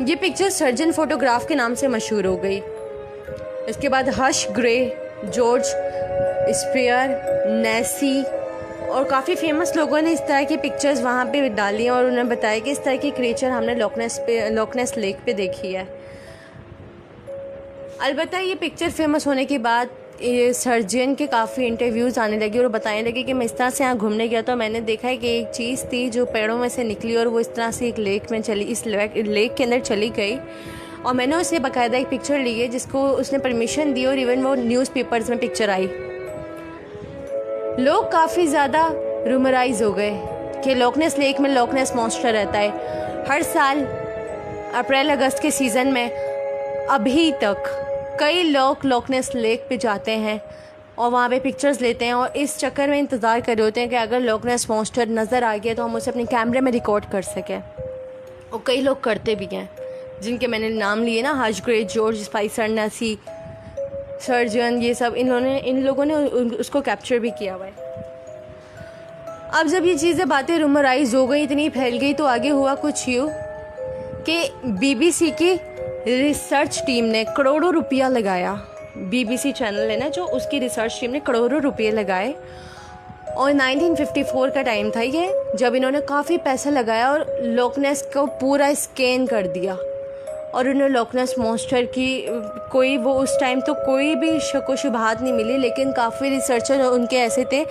ये पिक्चर सर्जन फोटोग्राफ के नाम से मशहूर हो गई। इसके बाद हश ग्रे, जॉर्ज स्पेयर, नेसी और काफ़ी फेमस लोगों ने इस तरह की पिक्चर्स वहाँ पे डाली और उन्हें बताया कि इस तरह की क्रिएचर हमने लॉक नेस लेक पे देखी है। अलबत्ता ये पिक्चर फेमस होने के बाद ये सर्जन के काफ़ी इंटरव्यूज़ आने लगे और बताने लगे कि मैं इस तरह से यहाँ घूमने गया तो मैंने देखा है कि एक चीज़ थी जो पेड़ों में से निकली और वो इस तरह से एक लेक में चली, इस लेक के अंदर चली गई और मैंने उससे बाकायदा एक पिक्चर ली है जिसको उसने परमिशन दी और इवन वो न्यूज़पेपर्स में पिक्चर आई। लोग काफ़ी ज़्यादा रूमराइज हो गए कि लॉक नेस लेक में लॉक नेस मॉन्स्टर रहता है। हर साल अप्रैल अगस्त के सीज़न में अभी तक कई लोग लॉक नेस लेक पे जाते हैं और वहाँ पे पिक्चर्स लेते हैं और इस चक्कर में इंतज़ार कर रहे होते हैं कि अगर लॉक नेस मॉन्स्टर नज़र आ गया तो हम उसे अपने कैमरे में रिकॉर्ड कर सकें। और कई लोग करते भी हैं, जिनके मैंने नाम लिए ना, हज ग्रे, जॉर्ज स्पाइसर, नेसी, सर्जन, ये सब इन लोगों ने उसको कैप्चर भी किया हुआ है। अब जब ये चीज़ें बातें रूमराइज हो गई, इतनी फैल गई, तो आगे हुआ कुछ यूँ कि BBC की रिसर्च टीम ने करोड़ों रुपया लगाया। BBC चैनल है ना जो, उसकी रिसर्च टीम ने करोड़ों रुपये लगाए और 1954 का टाइम था ये, जब इन्होंने काफ़ी पैसा लगाया और लॉक नेस को पूरा स्कैन कर दिया और उन्हें लॉक नेस मॉन्स्टर की कोई वो उस टाइम तो कोई भी शक व शुबहात नहीं मिली, लेकिन काफ़ी रिसर्चर उनके ऐसे थे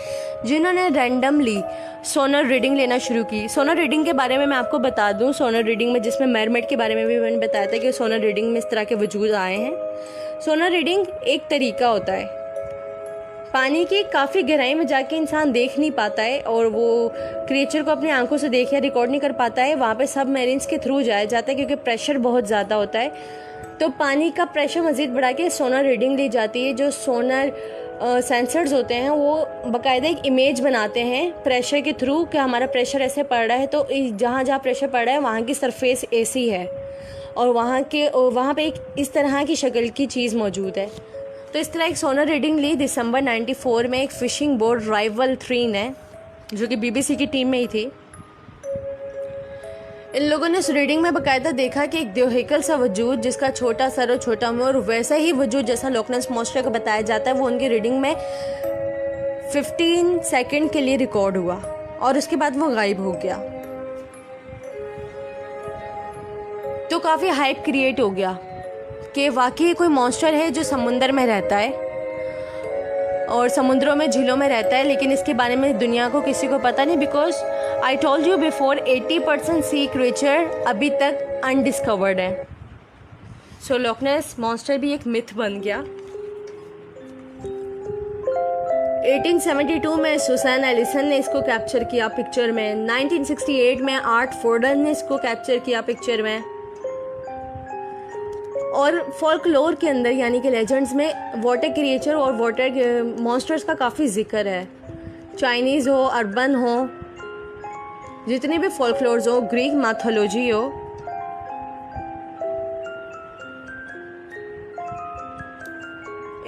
जिन्होंने रैंडमली सोनर रीडिंग लेना शुरू की। सोनर रीडिंग के बारे में मैं आपको बता दूं, सोनर रीडिंग में, जिसमें मरमेड के बारे में भी मैंने बताया था कि सोनर रीडिंग में इस तरह के वजूद आए हैं। सोनर रीडिंग एक तरीका होता है, पानी की काफ़ी गहराई में जाके इंसान देख नहीं पाता है और वो क्रिएचर को अपनी आंखों से देख या रिकॉर्ड नहीं कर पाता है, वहाँ पे सबमरीन्स के थ्रू जाया जाता है क्योंकि प्रेशर बहुत ज़्यादा होता है। तो पानी का प्रेशर मज़ीद बढ़ा के सोनर रीडिंग ली जाती है। जो सोनर सेंसर्स होते हैं वो बाकायदा एक इमेज बनाते हैं प्रेशर के थ्रू कि हमारा प्रेशर ऐसे पड़ रहा है, तो जहाँ जहाँ प्रेशर पड़ रहा है वहाँ की सरफेस ऐसी है और वहाँ पे एक इस तरह की शक्ल की चीज़ मौजूद है। तो इस तरह एक सोनर रीडिंग ली दिसंबर 94 में एक फ़िशिंग बोट राइवल 3 ने, जो कि BBC की टीम में ही थी। इन लोगों ने इस रीडिंग में बाकायदा देखा कि एक देवहिकल सा वजूद जिसका छोटा सर और छोटा मुंह और वैसा ही वजूद जैसा लोक नेस मॉन्स्टर का बताया जाता है, वो उनकी रीडिंग में 15 सेकंड के लिए रिकॉर्ड हुआ और उसके बाद वो गायब हो गया। तो काफ़ी हाइप क्रिएट हो गया कि वाकई कोई मॉन्स्टर है जो समुंदर में रहता है और समुद्रों में, झीलों में रहता है, लेकिन इसके बारे में दुनिया को किसी को पता नहीं। Because I told you before 80% sea creature अभी तक अनडिस्कवर्ड है। सो लोक नेस मॉन्स्टर भी एक मिथ बन गया। 1872 में सुसैन एलिसन ने इसको कैप्चर किया पिक्चर में। 1968 में आर्ट फोर्डन ने इसको कैप्चर किया पिक्चर में। और फोल्कलोर के अंदर यानी कि लेजेंड्स में वाटर क्रिएचर और वाटर मॉन्स्टर्स का काफ़ी जिक्र है। चाइनीज़ हो, अर्बन हो, जितने भी फोल्कलोर्स हो, ग्रीक मैथोलॉजी हो,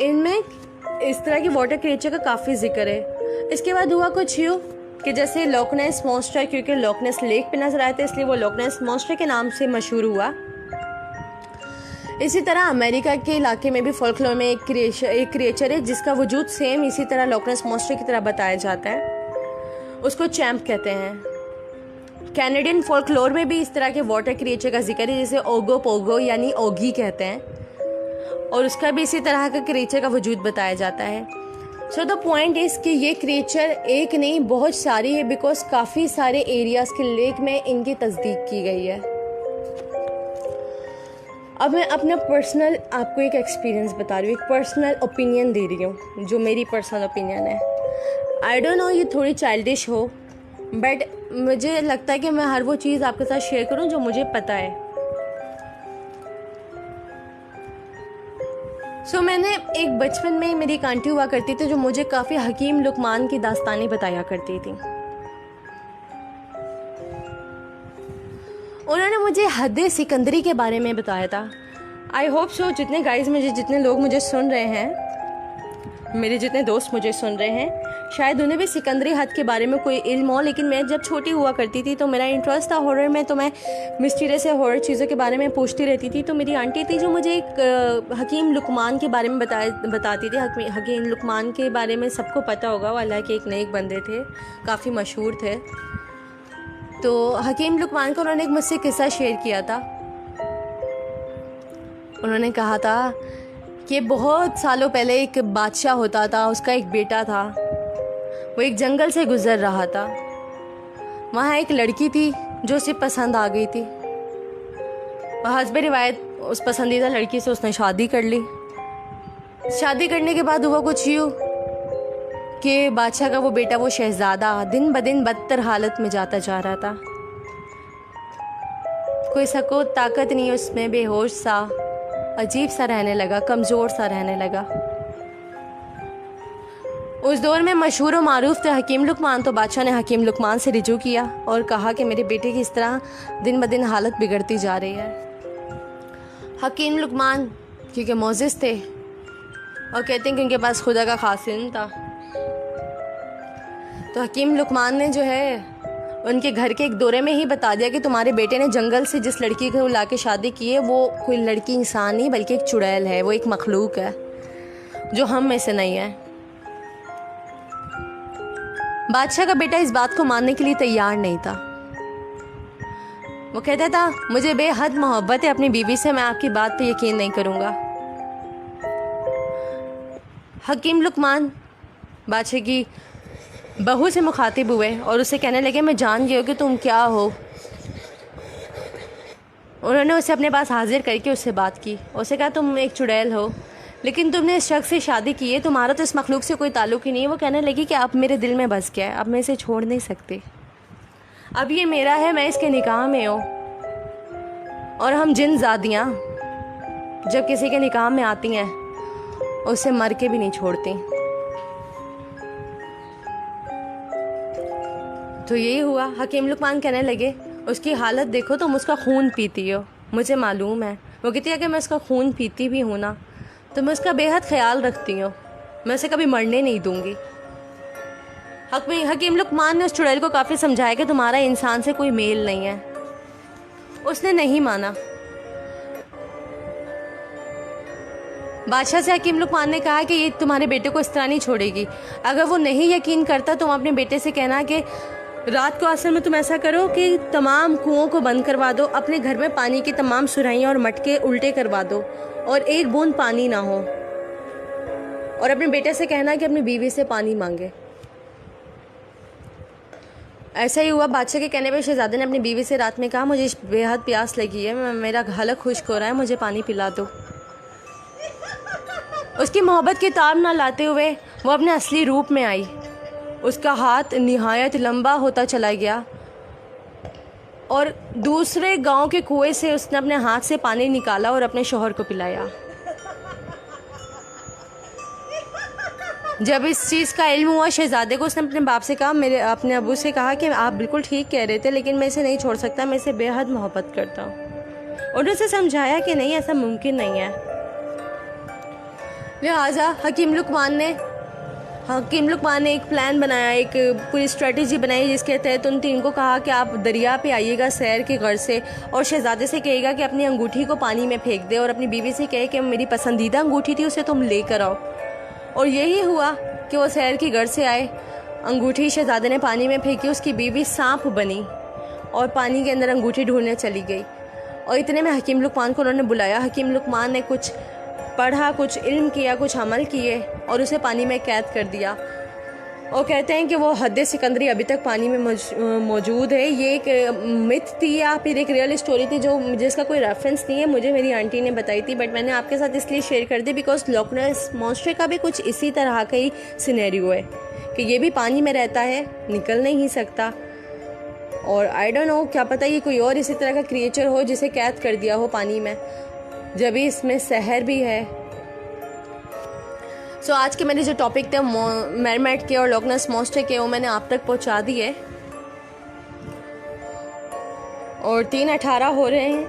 इनमें इस तरह की वाटर क्रिएचर का काफ़ी जिक्र है। इसके बाद हुआ कुछ यूँ कि जैसे लोक नेस मॉन्स्टर, क्योंकि लोक नेस लेक पे नजर आए थे इसलिए वो लोक नेस मॉन्स्टर के नाम से मशहूर हुआ। इसी तरह अमेरिका के इलाके में भी फोल्कलोर में एक क्रिएचर है जिसका वजूद सेम इसी तरह लोक नेस मॉन्स्टर की तरह बताया जाता है। उसको चैम्प कहते हैं। कैनेडियन फोल्कलोर में भी इस तरह के वाटर क्रिएचर का जिक्र है जिसे ओगो पोगो यानी ओगी कहते हैं, और उसका भी इसी तरह का क्रिएचर का वजूद बताया जाता है। सो द पॉइंट इज़ कि ये क्रिएचर एक नहीं बहुत सारी है, बिकॉज काफ़ी सारे एरियाज़ के लेक में इनकी तस्दीक की गई है। अब मैं अपना पर्सनल आपको एक एक्सपीरियंस बता रही हूँ, एक पर्सनल ओपिनियन दे रही हूँ जो मेरी पर्सनल ओपिनियन है। आई डोंट नो ये थोड़ी चाइल्डिश हो, बट मुझे लगता है कि मैं हर वो चीज़ आपके साथ शेयर करूँ जो मुझे पता है। सो मैंने एक बचपन में मेरी एक आंटी हुआ करती थी जो मुझे काफ़ी हकीम लुकमान की दास्तानें बताया करती थी। उन्होंने मुझे हद सिकंदरी के बारे में बताया था। आई होप सो जितने गाइज मुझे, जितने लोग मुझे सुन रहे हैं, मेरे जितने दोस्त मुझे सुन रहे हैं, शायद उन्हें भी सिकंदरी हद के बारे में कोई इल्म हो। लेकिन मैं जब छोटी हुआ करती थी तो मेरा इंटरेस्ट था हॉरर में, तो मैं मिस्टीरियस से हॉरर चीज़ों के बारे में पूछती रहती थी। तो मेरी आंटी थी जो मुझे एक हकीम लुकमान के बारे में बताती थी। हकीम लुकमान के बारे में सबको पता होगा, वो अल्लाह के एक नेक बंदे थे, काफ़ी मशहूर थे। तो हकीम लुकमान को उन्होंने एक मुझसे किस्सा शेयर किया था। उन्होंने कहा था कि बहुत सालों पहले एक बादशाह होता था, उसका एक बेटा था, वो एक जंगल से गुजर रहा था। वहाँ एक लड़की थी जो उसे पसंद आ गई थी। हस्ब रिवायत उस पसंदीदा लड़की से उसने शादी कर ली। शादी करने के बाद हुआ कुछ यूँ कि बादशाह का वो बेटा, वो शहजादा, दिन ब दिन बदतर हालत में जाता जा रहा था। कोई सकूत ताकत नहीं उसमें, बेहोश सा, अजीब सा रहने लगा, कमज़ोर सा रहने लगा। उस दौर में मशहूर और मारूफ थे हकीम लुकमान। तो बादशाह ने हकीम लुकमान से रिजू किया और कहा कि मेरे बेटे की इस तरह दिन ब दिन हालत बिगड़ती जा रही है। हकीम लुकमान क्योंकि मोजिज़ थे और कहते हैं कि उनके पास खुदा का खास इल्म था, तो हकीम लुकमान ने जो है उनके घर के एक दौरे में ही बता दिया कि तुम्हारे बेटे ने जंगल से जिस लड़की को ला के शादी की है वो कोई लड़की इंसान नहीं बल्कि एक चुड़ैल है, वो एक मखलूक है जो हम में से नहीं है। बादशाह का बेटा इस बात को मानने के लिए तैयार नहीं था। वो कहता था मुझे बेहद मोहब्बत है अपनी बीवी से, मैं आपकी बात पे यकीन नहीं करूँगा। हकीम लुकमान बादशाह की बहू से मुखातिब हुए और उसे कहने लगे मैं जान गई हूँ कि तुम क्या हो। उन्होंने उसे अपने पास हाजिर करके उससे बात की। उसे कहा तुम एक चुड़ैल हो, लेकिन तुमने इस शख्स से शादी की है, तुम्हारा तो इस मखलूक से कोई ताल्लुक़ ही नहीं है। वो कहने लगी कि अब मेरे दिल में बस गया है, अब मैं इसे छोड़ नहीं सकती, अब ये मेरा है, मैं इसके निकाह में हूँ। और हम जिन ज़ादियाँ जब किसी के निकाह में आती हैं उसे मर के भी नहीं छोड़ती। तो यही हुआ। हकीम लुकमान कहने लगे उसकी हालत देखो, तुम उसका खून पीती हो, मुझे मालूम है। वो कहती है कि मैं उसका खून पीती भी हूँ ना, तो मैं उसका बेहद ख्याल रखती हूँ, मैं उसे कभी मरने नहीं दूँगी। हकीम लुकमान ने उस चुड़ैल को काफ़ी समझाया कि तुम्हारा इंसान से कोई मेल नहीं है। उसने नहीं माना। बादशाह से हकीम लुकमान ने कहा कि ये तुम्हारे बेटे को इस तरह नहीं छोड़ेगी। अगर वो नहीं यकीन करता तुम अपने बेटे से कहना कि रात को असल में तुम ऐसा करो कि तमाम कुओं को बंद करवा दो, अपने घर में पानी की तमाम सुराहियाँ और मटके उल्टे करवा दो और एक बूंद पानी ना हो, और अपने बेटे से कहना कि अपनी बीवी से पानी मांगे। ऐसा ही हुआ। बादशाह के कहने पर शहजादे ने अपनी बीवी से रात में कहा, मुझे बेहद प्यास लगी है, मेरा हलक खुश्क हो रहा है, मुझे पानी पिला दो। उसकी मोहब्बत की ताब ना लाते हुए वो अपने असली रूप में आई। उसका हाथ निहायत लंबा होता चला गया और दूसरे गांव के कुएं से उसने अपने हाथ से पानी निकाला और अपने शौहर को पिलाया। जब इस चीज़ का इल्म हुआ शहजादे को, उसने अपने बाप से कहा, अपने अबू से कहा कि आप बिल्कुल ठीक कह रहे थे, लेकिन मैं इसे नहीं छोड़ सकता, मैं इसे बेहद मोहब्बत करता हूँ। और उसे समझाया कि नहीं, ऐसा मुमकिन नहीं है। लिहाजा हकीम लुकमान ने एक प्लान बनाया, एक पूरी स्ट्रेटजी बनाई, जिसके तहत उन तीन को कहा कि आप दरिया पे आइएगा सैर के घर से, और शहजादे से कहेगा कि अपनी अंगूठी को पानी में फेंक दे, और अपनी बीवी से कहे कि मेरी पसंदीदा अंगूठी थी, उसे तुम लेकर आओ। और यही हुआ कि वो सैर के घर से आए, अंगूठी शहजादे ने पानी में फेंकी, उसकी बीवी सांप बनी और पानी के अंदर अंगूठी ढूंढने चली गई। और इतने में हकीम लुकमान को उन्होंने बुलाया। हकीम लुकमान ने कुछ पढ़ा, कुछ इल्म किया, कुछ अमल किए और उसे पानी में कैद कर दिया। और कहते हैं कि वो हद सिकंदरी अभी तक पानी में मौजूद है। ये एक मिथ थी या फिर एक रियल स्टोरी थी जिसका कोई रेफरेंस नहीं है, मुझे मेरी आंटी ने बताई थी, बट मैंने आपके साथ इसलिए शेयर कर दी बिकॉज लॉक नेस मॉन्स्टर का भी कुछ इसी तरह का ही सिनेरियो है कि ये भी पानी में रहता है, निकल नहीं सकता। और आई डोंट नो, क्या पता ये कोई और इसी तरह का क्रिएचर हो जिसे कैद कर दिया हो पानी में, जब भी इसमें सहर भी है। सो आज के मेरे जो टॉपिक थे मेरमेड के और लॉक नेस मॉन्स्टर के, वो मैंने आप तक पहुंचा दिए। और 3:18 हो रहे हैं,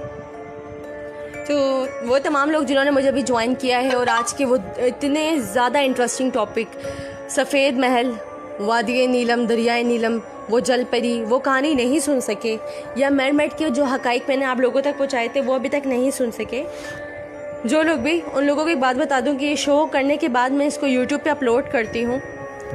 तो वो तमाम लोग जिन्होंने मुझे अभी ज्वाइन किया है और आज के वो इतने ज़्यादा इंटरेस्टिंग टॉपिक, सफ़ेद महल, वादिये नीलम, दरियाए नीलम, वो जल परी, वो कहानी नहीं सुन सके, या मेरमेड के जो हकाइक मैंने आप लोगों तक पहुँचाए थे वो अभी तक नहीं सुन सके, जो लोग भी, उन लोगों को एक बात बता दूं कि ये शो करने के बाद मैं इसको यूट्यूब पे अपलोड करती हूँ।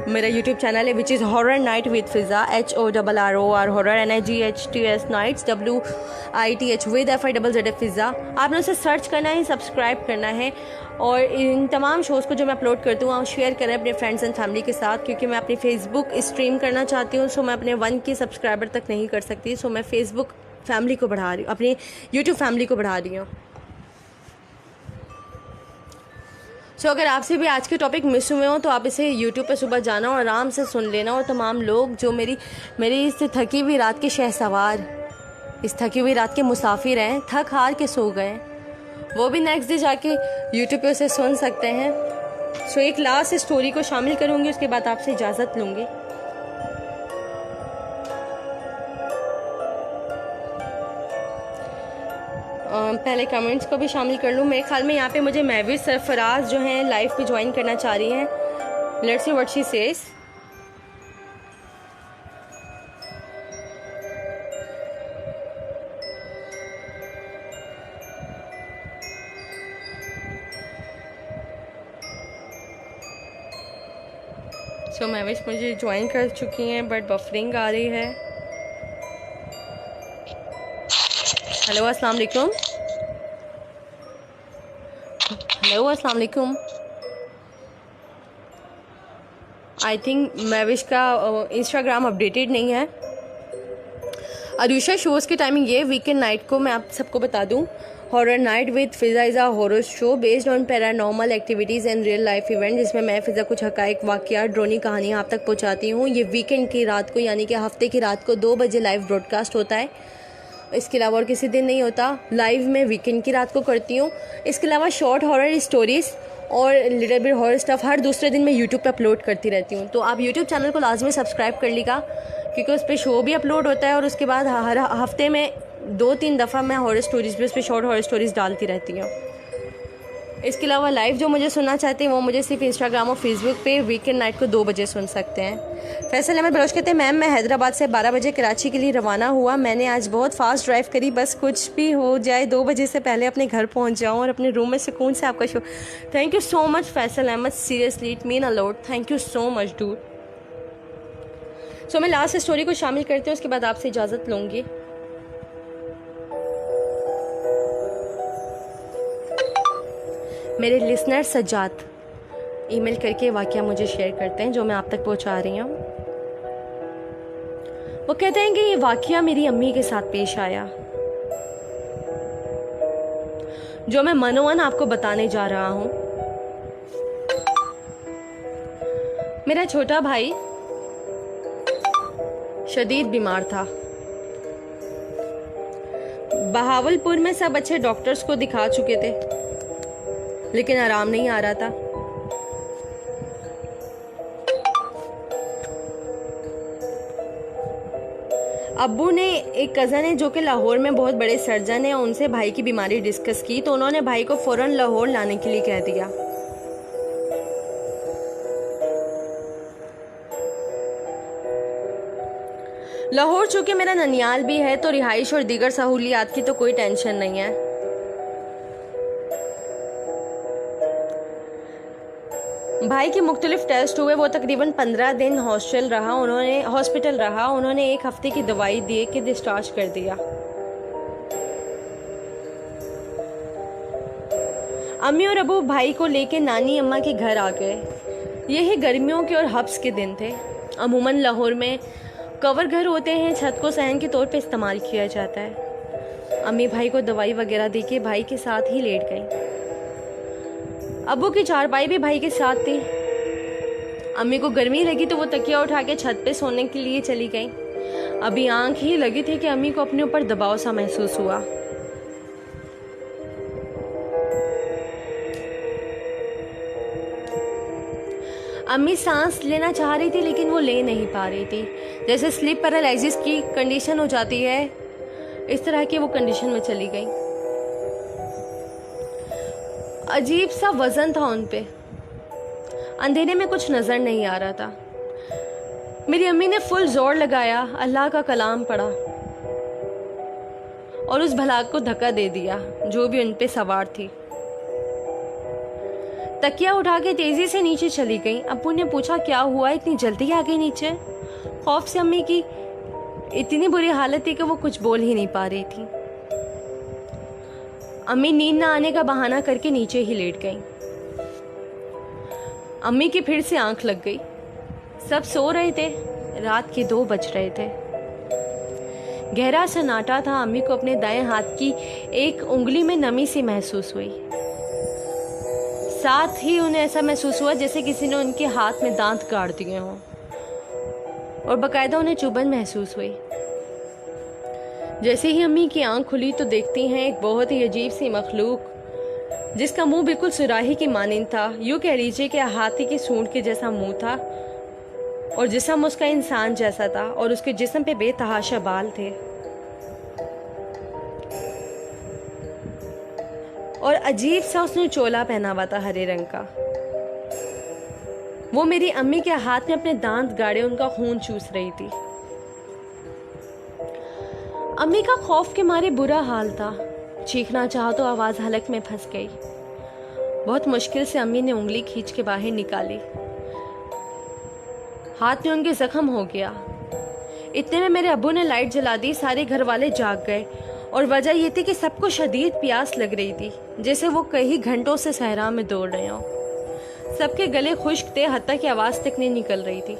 मेरा यूट्यूब चैनल है which is horror night with Fiza, HORROR horror NIGHTS nights WITH with FIZZ Fiza. आपने उसे सर्च करना है, सब्सक्राइब करना है, और इन तमाम शोज़ को जो मैं अपलोड करती हूँ आप शेयर करें अपने फ्रेंड्स एंड फैमिली के साथ, क्योंकि मैं अपनी फेसबुक स्ट्रीम करना चाहती हूँ। सो मैं अपने 1 के सब्सक्राइबर तक नहीं कर सकती, सो मैं फेसबुक फैमिली को बढ़ा रही हूँ, अपनी यूट्यूब फैमिली को बढ़ा रही हूँ। सो अगर आपसे भी आज के टॉपिक मिस हुए हो तो आप इसे यूट्यूब पे सुबह जाना और आराम से सुन लेना। और तमाम लोग जो मेरी इस थकी हुई रात के शहसवार, इस थकी हुई रात के मुसाफिर हैं, थक हार के सो गए, वो भी नेक्स्ट डे जाके यूट्यूब पे उसे सुन सकते हैं। सो एक लास्ट स्टोरी को शामिल करूँगी, उसके बाद आपसे इजाज़त लूँगी। पहले कमेंट्स को भी शामिल कर लूँ। मेरे ख्याल में यहाँ पे मुझे महविश सरफराज जो हैं लाइव पे ज्वाइन करना चाह रही हैं। Let's see what she says. So Mahvish मुझे ज्वाइन कर चुकी हैं बट बफरिंग आ रही है। हेलो अस्सलाम वालेकुम। हेलो अस्सलाम वालेकुम। आई थिंक महविश का इंस्टाग्राम अपडेटेड नहीं है। अरुषा शोज़ की टाइमिंग ये वीकेंड नाइट को मैं आप सबको बता दूं, horror night with Fiza is a horror show based on paranormal activities and real life event, जिसमें मैं फिज़ा कुछ हकाइक, वाक़यात, ड्रोनी कहानियाँ आप तक पहुँचाती हूँ। ये वीकेंड की रात को यानी कि हफ्ते की रात को 2 बजे लाइव ब्रॉडकास्ट होता है। इसके अलावा और किसी दिन नहीं होता। लाइव में वीकेंड की रात को करती हूँ। इसके अलावा शॉर्ट हॉरर स्टोरीज़ और लिटिल बिट हॉरर स्टफ हर दूसरे दिन मैं यूट्यूब पे अपलोड करती रहती हूँ। तो आप यूट्यूब चैनल को लाजमी सब्सक्राइब कर लीजिएगा, क्योंकि उस पर शो भी अपलोड होता है और उसके बाद हर हफ्ते में 2-3 दफ़ा मैं हॉरर स्टोरीज़ भी उस पर शॉर्ट हॉरर स्टोरीज़ डालती रहती हूँ। इसके अलावा लाइव जो मुझे सुनना चाहते हैं वो मुझे सिर्फ इंस्टाग्राम और फेसबुक पे वीकेंड नाइट को 2 बजे सुन सकते हैं। फैसल अहमद बलोच कहते हैं मैम मैं हैदराबाद से 12 बजे कराची के लिए रवाना हुआ। मैंने आज बहुत फास्ट ड्राइव करी, बस कुछ भी हो जाए 2 बजे से पहले अपने घर पहुंच जाऊं और अपने रूम में सुकून से आपका शो। Thank you so much Faisal Ahmed, seriously it mean a lot, thank you so much dude. So मैं लास्ट स्टोरी को शामिल करती हूँ, उसके बाद आपसे इजाज़त लूँगी। मेरे लिसनर सज्जाद ईमेल करके वाकया मुझे शेयर करते हैं जो मैं आप तक पहुंचा रही हूँ। वो कहते हैं कि ये वाकया मेरी अम्मी के साथ पेश आया जो मैं मनोवन आपको बताने जा रहा हूँ। मेरा छोटा भाई शदीद बीमार था। बहावलपुर में सब अच्छे डॉक्टर्स को दिखा चुके थे लेकिन आराम नहीं आ रहा था। अब्बू ने एक कज़न है जो कि लाहौर में बहुत बड़े सर्जन है, उनसे भाई की बीमारी डिस्कस की तो उन्होंने भाई को फ़ौरन लाहौर लाने के लिए कह दिया। लाहौर चूँकि मेरा ननियाल भी है तो रिहाइश और दीगर सहूलियात की तो कोई टेंशन नहीं है। भाई के मुख्तलिफ टेस्ट हुए, वो तकरीबन 15 दिन हॉस्पिटल रहा। उन्होंने 1 हफ्ते की दवाई दे के डिस्चार्ज कर दिया। अम्मी और अबू भाई को लेके नानी अम्मा के घर आ गए। यही गर्मियों के और हब्स के दिन थे। अमूमन लाहौर में कवर घर होते हैं, छत को सहन के तौर पे इस्तेमाल किया जाता है। अम्मी भाई को दवाई वगैरह दे के भाई के साथ ही लेट गई। अब्बू की चारपाई भी भाई के साथ थी। अम्मी को गर्मी लगी तो वो तकिया उठा के छत पे सोने के लिए चली गई। अभी आंख ही लगी थी कि अम्मी को अपने ऊपर दबाव सा महसूस हुआ। अम्मी सांस लेना चाह रही थी लेकिन वो ले नहीं पा रही थी। जैसे स्लीप पैरालिसिस की कंडीशन हो जाती है, इस तरह की वो कंडीशन में चली गई। अजीब सा वजन था उन पे। अंधेरे में कुछ नजर नहीं आ रहा था। मेरी अम्मी ने फुल जोर लगाया, अल्लाह का कलाम पढ़ा और उस भलाक को धक्का दे दिया जो भी उन पे सवार थी। तकिया उठा के तेजी से नीचे चली गई। अब्बू ने पूछा क्या हुआ, इतनी जल्दी आ गई नीचे? खौफ से अम्मी की इतनी बुरी हालत थी कि वो कुछ बोल ही नहीं पा रही थी। अम्मी नींद ना आने का बहाना करके नीचे ही लेट गई। अम्मी की फिर से आंख लग गई। सब सो रहे थे। रात के 2 बज रहे थे। गहरा सन्नाटा था। अम्मी को अपने दाएं हाथ की एक उंगली में नमी सी महसूस हुई। साथ ही उन्हें ऐसा महसूस हुआ जैसे किसी ने उनके हाथ में दांत गाड़ दिए हों और बाकायदा उन्हें चुभन महसूस हुई। जैसे ही अम्मी की आंख खुली तो देखती हैं एक बहुत ही अजीब सी मखलूक जिसका मुंह बिल्कुल सुराही की मानिंद था। यूँ कह लीजिए कि हाथी की सूंड के जैसा मुंह था और जिस्म उसका इंसान जैसा था और उसके जिस्म पे बेतहाशा बाल थे और अजीब सा उसने चोला पहना हुआ था हरे रंग का। वो मेरी अम्मी के हाथ में अपने दांत गाड़े उनका खून चूस रही थी। अम्मी का खौफ के मारे बुरा हाल था। चीखना चाहा तो आवाज हलक में फंस गई। बहुत मुश्किल से अम्मी ने उंगली खींच के बाहर निकाली। हाथ में उनके जख्म हो गया। इतने में मेरे अब्बू ने लाइट जला दी। सारे घर वाले जाग गए और वजह यह थी कि सबको शदीद प्यास लग रही थी, जैसे वो कई घंटों से सहरा में दौड़ रहे हों। सबके गले खुश्क थे, हत्ता की आवाज तक नहीं निकल रही थी।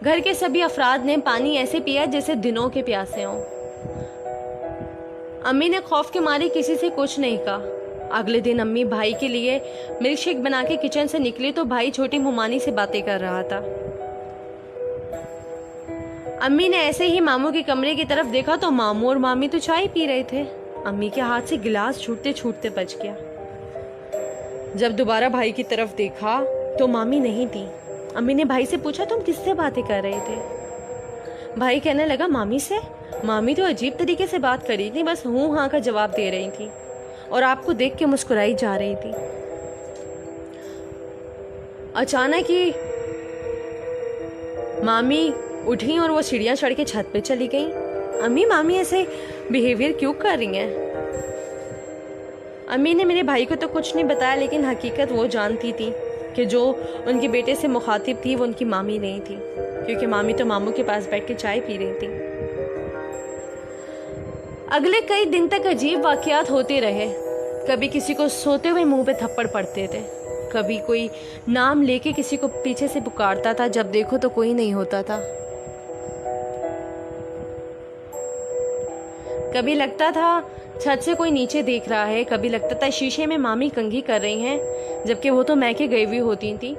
घर के सभी अफराद ने पानी ऐसे पिया जैसे दिनों के प्यासे हों। अम्मी ने खौफ के मारे किसी से कुछ नहीं कहा। अगले दिन अम्मी भाई के लिए मिल्क शेक बना के किचन से निकली तो भाई छोटी मुमानी से बातें कर रहा था। अम्मी ने ऐसे ही मामू के कमरे की तरफ देखा तो मामू और मामी तो चाय पी रहे थे। अम्मी के हाथ से गिलास छूटते छूटते बच गया। जब दोबारा भाई की तरफ देखा तो मामी नहीं थी। अम्मी ने भाई से पूछा तुम किससे बातें कर रहे थे? भाई कहने लगा मामी से। मामी तो अजीब तरीके से बात कर रही थी, बस हूँ हाँ का जवाब दे रही थी और आपको देख के मुस्कुराई जा रही थी। अचानक ही मामी उठी और वो सीढ़ियाँ चढ़ के छत पे चली गई। अम्मी, मामी ऐसे बिहेवियर क्यों कर रही हैं? अम्मी ने मेरे भाई को तो कुछ नहीं बताया, लेकिन हकीकत वो जानती थी कि जो उनके बेटे से मुखातिब थी वो उनकी मामी नहीं थी, क्योंकि मामी तो मामू के पास बैठ के चाय पी रही थी। अगले कई दिन तक अजीब वाकयात होते रहे। कभी किसी को सोते हुए मुंह पे थप्पड़ पड़ते थे, कभी कोई नाम लेके किसी को पीछे से पुकारता था, जब देखो तो कोई नहीं होता था। कभी लगता था छत से कोई नीचे देख रहा है, कभी लगता था शीशे में मामी कंघी कर रही हैं, जबकि वो तो मैके गई हुई होती थी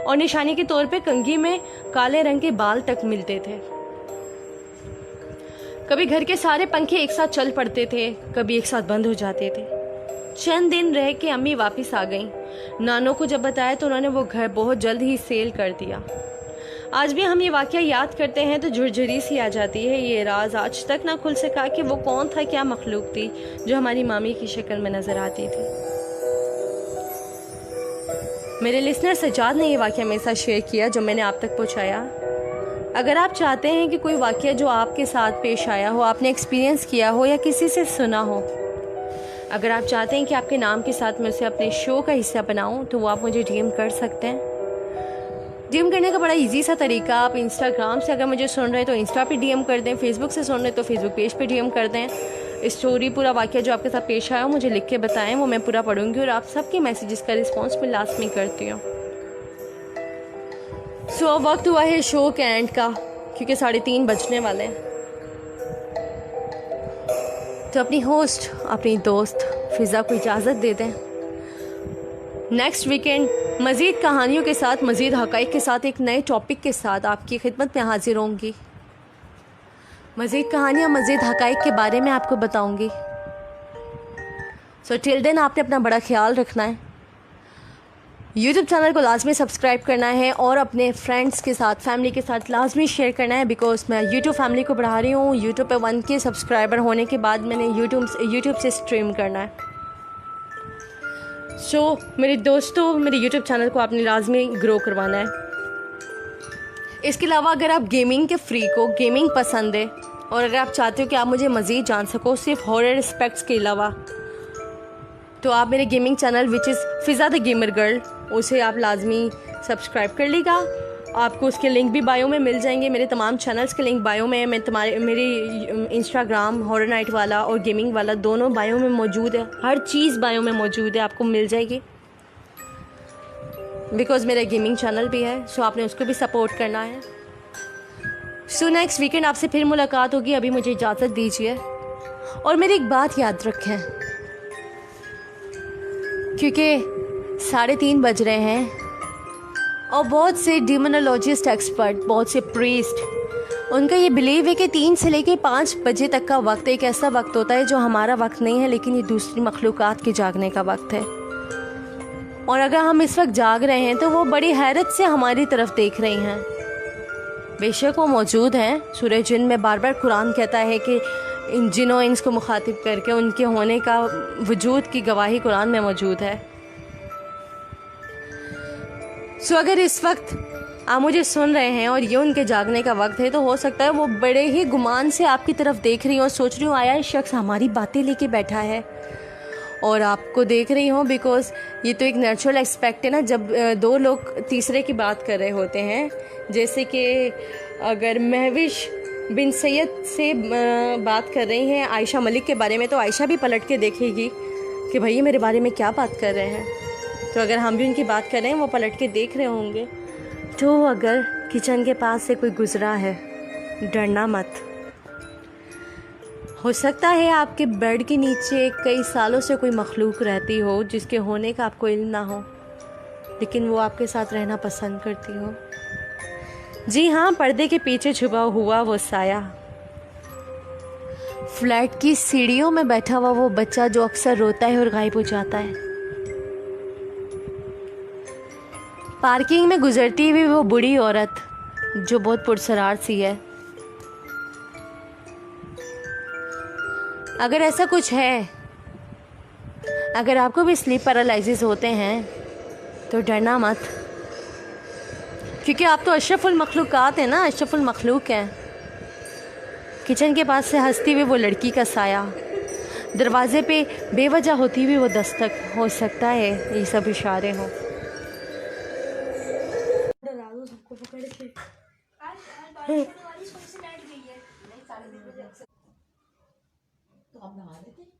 और निशानी के तौर पे कंघी में काले रंग के बाल तक मिलते थे। कभी घर के सारे पंखे एक साथ चल पड़ते थे, कभी एक साथ बंद हो जाते थे। चंद दिन रह के अम्मी वापस आ गईं। नानों को जब बताया तो उन्होंने वो घर बहुत जल्द ही सेल कर दिया। आज भी हम ये वाकया याद करते हैं तो झुरझुरी सी आ जाती है। ये राज आज तक ना खुल सका कि वो कौन था, क्या मखलूक थी जो हमारी मामी की शक्ल में नजर आती थी। मेरे लिसनर सजाद ने ये वाकया मेरे साथ शेयर किया जो मैंने आप तक पहुंचाया। अगर आप चाहते हैं कि कोई वाकया जो आपके साथ पेश आया हो, आपने एक्सपीरियंस किया हो या किसी से सुना हो, अगर आप चाहते हैं कि आपके नाम के साथ मैं उसे अपने शो का हिस्सा बनाऊं, तो वो आप मुझे डीएम कर सकते हैं। डीएम करने का बड़ा इजी सा तरीका, आप इंस्टाग्राम से अगर मुझे सुन रहे हैं तो इंस्टा पे डीएम कर दें, फेसबुक से सुन रहे हैं तो फेसबुक पेज पे डीएम कर दें। स्टोरी पूरा वाकया जो आपके साथ पेश आया हो मुझे लिख के बताएं, वो मैं पूरा पढ़ूंगी और आप सबके मैसेजेस का रिस्पॉन्स मैं लास्ट में करती हूँ। सो वक्त हुआ है शो के एंड का, क्योंकि 3:30 बजने वाले हैं। तो अपनी होस्ट, अपनी दोस्त फिज़ा को इजाज़त दे दें। नेक्स्ट वीकेंड मज़ीद कहानियों के साथ, मज़ीद हक़ाइक़ के साथ, एक नए टॉपिक के साथ आपकी खिदमत में हाजिर होंगी। मज़ीद कहानियाँ, मज़ीद हक़ाइक़ के बारे में आपको बताऊंगी। सो टिल देन आपने अपना बड़ा ख्याल रखना है। यूट्यूब चैनल को लाजमी सब्सक्राइब करना है और अपने फ्रेंड्स के साथ, फैमिली के साथ लाजमी शेयर करना है, बिकॉज मैं यूट्यूब फैमिली को बढ़ा रही हूँ। यूट्यूब पे 1K सब्सक्राइबर होने के बाद मैंने यूट्यूब से स्ट्रीम करना है। सो मेरे दोस्तों, मेरे यूट्यूब चैनल को आपने लाजमी ग्रो करवाना है। इसके अलावा अगर आप गेमिंग के फ्री को, गेमिंग पसंद है और अगर आप चाहते हो कि आप मुझे मज़ीद जान सको सिर्फ हॉरर एस्पेक्ट्स के अलावा, तो आप मेरे gaming channel which is Fiza the gamer girl, उसे आप लाजमी सब्सक्राइब कर लीजिएगा। आपको उसके लिंक भी बायो में मिल जाएंगे। मेरे तमाम चैनल्स के लिंक बायो में, मेरी इंस्टाग्राम हॉरर नाइट वाला और गेमिंग वाला दोनों बायो में मौजूद है। हर चीज़ बायो में मौजूद है, आपको मिल जाएगी, बिकॉज़ मेरा गेमिंग चैनल भी है। सो आपने उसको भी सपोर्ट करना है। सो नेक्स्ट वीकेंड आपसे फिर मुलाकात होगी। अभी मुझे इजाज़त दीजिए और मेरी एक बात याद रखें, क्योंकि 3:30 बज रहे हैं और बहुत से डिमोनोलॉजिस्ट एक्सपर्ट, बहुत से प्रीस्ट, उनका ये बिलीव है कि 3 से लेकर 5 बजे तक का वक्त एक ऐसा वक्त होता है जो हमारा वक्त नहीं है, लेकिन ये दूसरी मखलूक़ात के जागने का वक्त है। और अगर हम इस वक्त जाग रहे हैं तो वो बड़ी हैरत से हमारी तरफ देख रही हैं। बेशक वो मौजूद हैं। सूरह जिन में बार बार कुरान कहता है कि इन जिनों इंस को मुखातिब करके उनके होने का वजूद की गवाही कुरान में मौजूद है। सो अगर इस वक्त आप मुझे सुन रहे हैं और ये उनके जागने का वक्त है, तो हो सकता है वो बड़े ही गुमान से आपकी तरफ देख रही हो, सोच रही हूँ आया ये शख्स हमारी बातें लेके बैठा है, और आपको देख रही हूँ बिकॉज ये तो एक नेचुरल एस्पेक्ट है ना, जब 2 लोग तीसरे की बात कर रहे होते हैं। जैसे कि अगर महविश बिन सैयद से बात कर रही हैं आयशा मलिक के बारे में, तो आयशा भी पलट के देखेगी कि भाई मेरे बारे में क्या बात कर रहे हैं। तो अगर हम भी उनकी बात कर रहे हैं, वो पलट के देख रहे होंगे। तो अगर किचन के पास से कोई गुजरा है, डरना मत। हो सकता है आपके बेड के नीचे कई सालों से कोई मखलूक रहती हो जिसके होने का आपको इल्म ना हो, लेकिन वो आपके साथ रहना पसंद करती हो। जी हाँ, पर्दे के पीछे छुपा हुआ वो साया, फ्लैट की सीढ़ियों में बैठा हुआ वो बच्चा जो अक्सर रोता है और गायब हो जाता है, पार्किंग में गुजरती हुई वो बूढ़ी औरत जो बहुत पुरसरार सी है, अगर ऐसा कुछ है, अगर आपको भी स्लीप पैरालिसिस होते हैं तो डरना मत, क्योंकि आप तो अशरफुल मखलूक़ात हैं ना, अशरफुल मखलूक हैं। किचन के पास से हंसती हुई वो लड़की का साया, दरवाजे पे बेवजह होती हुई वो दस्तक, हो सकता है ये सब इशारे हों। तो आप नहा लेते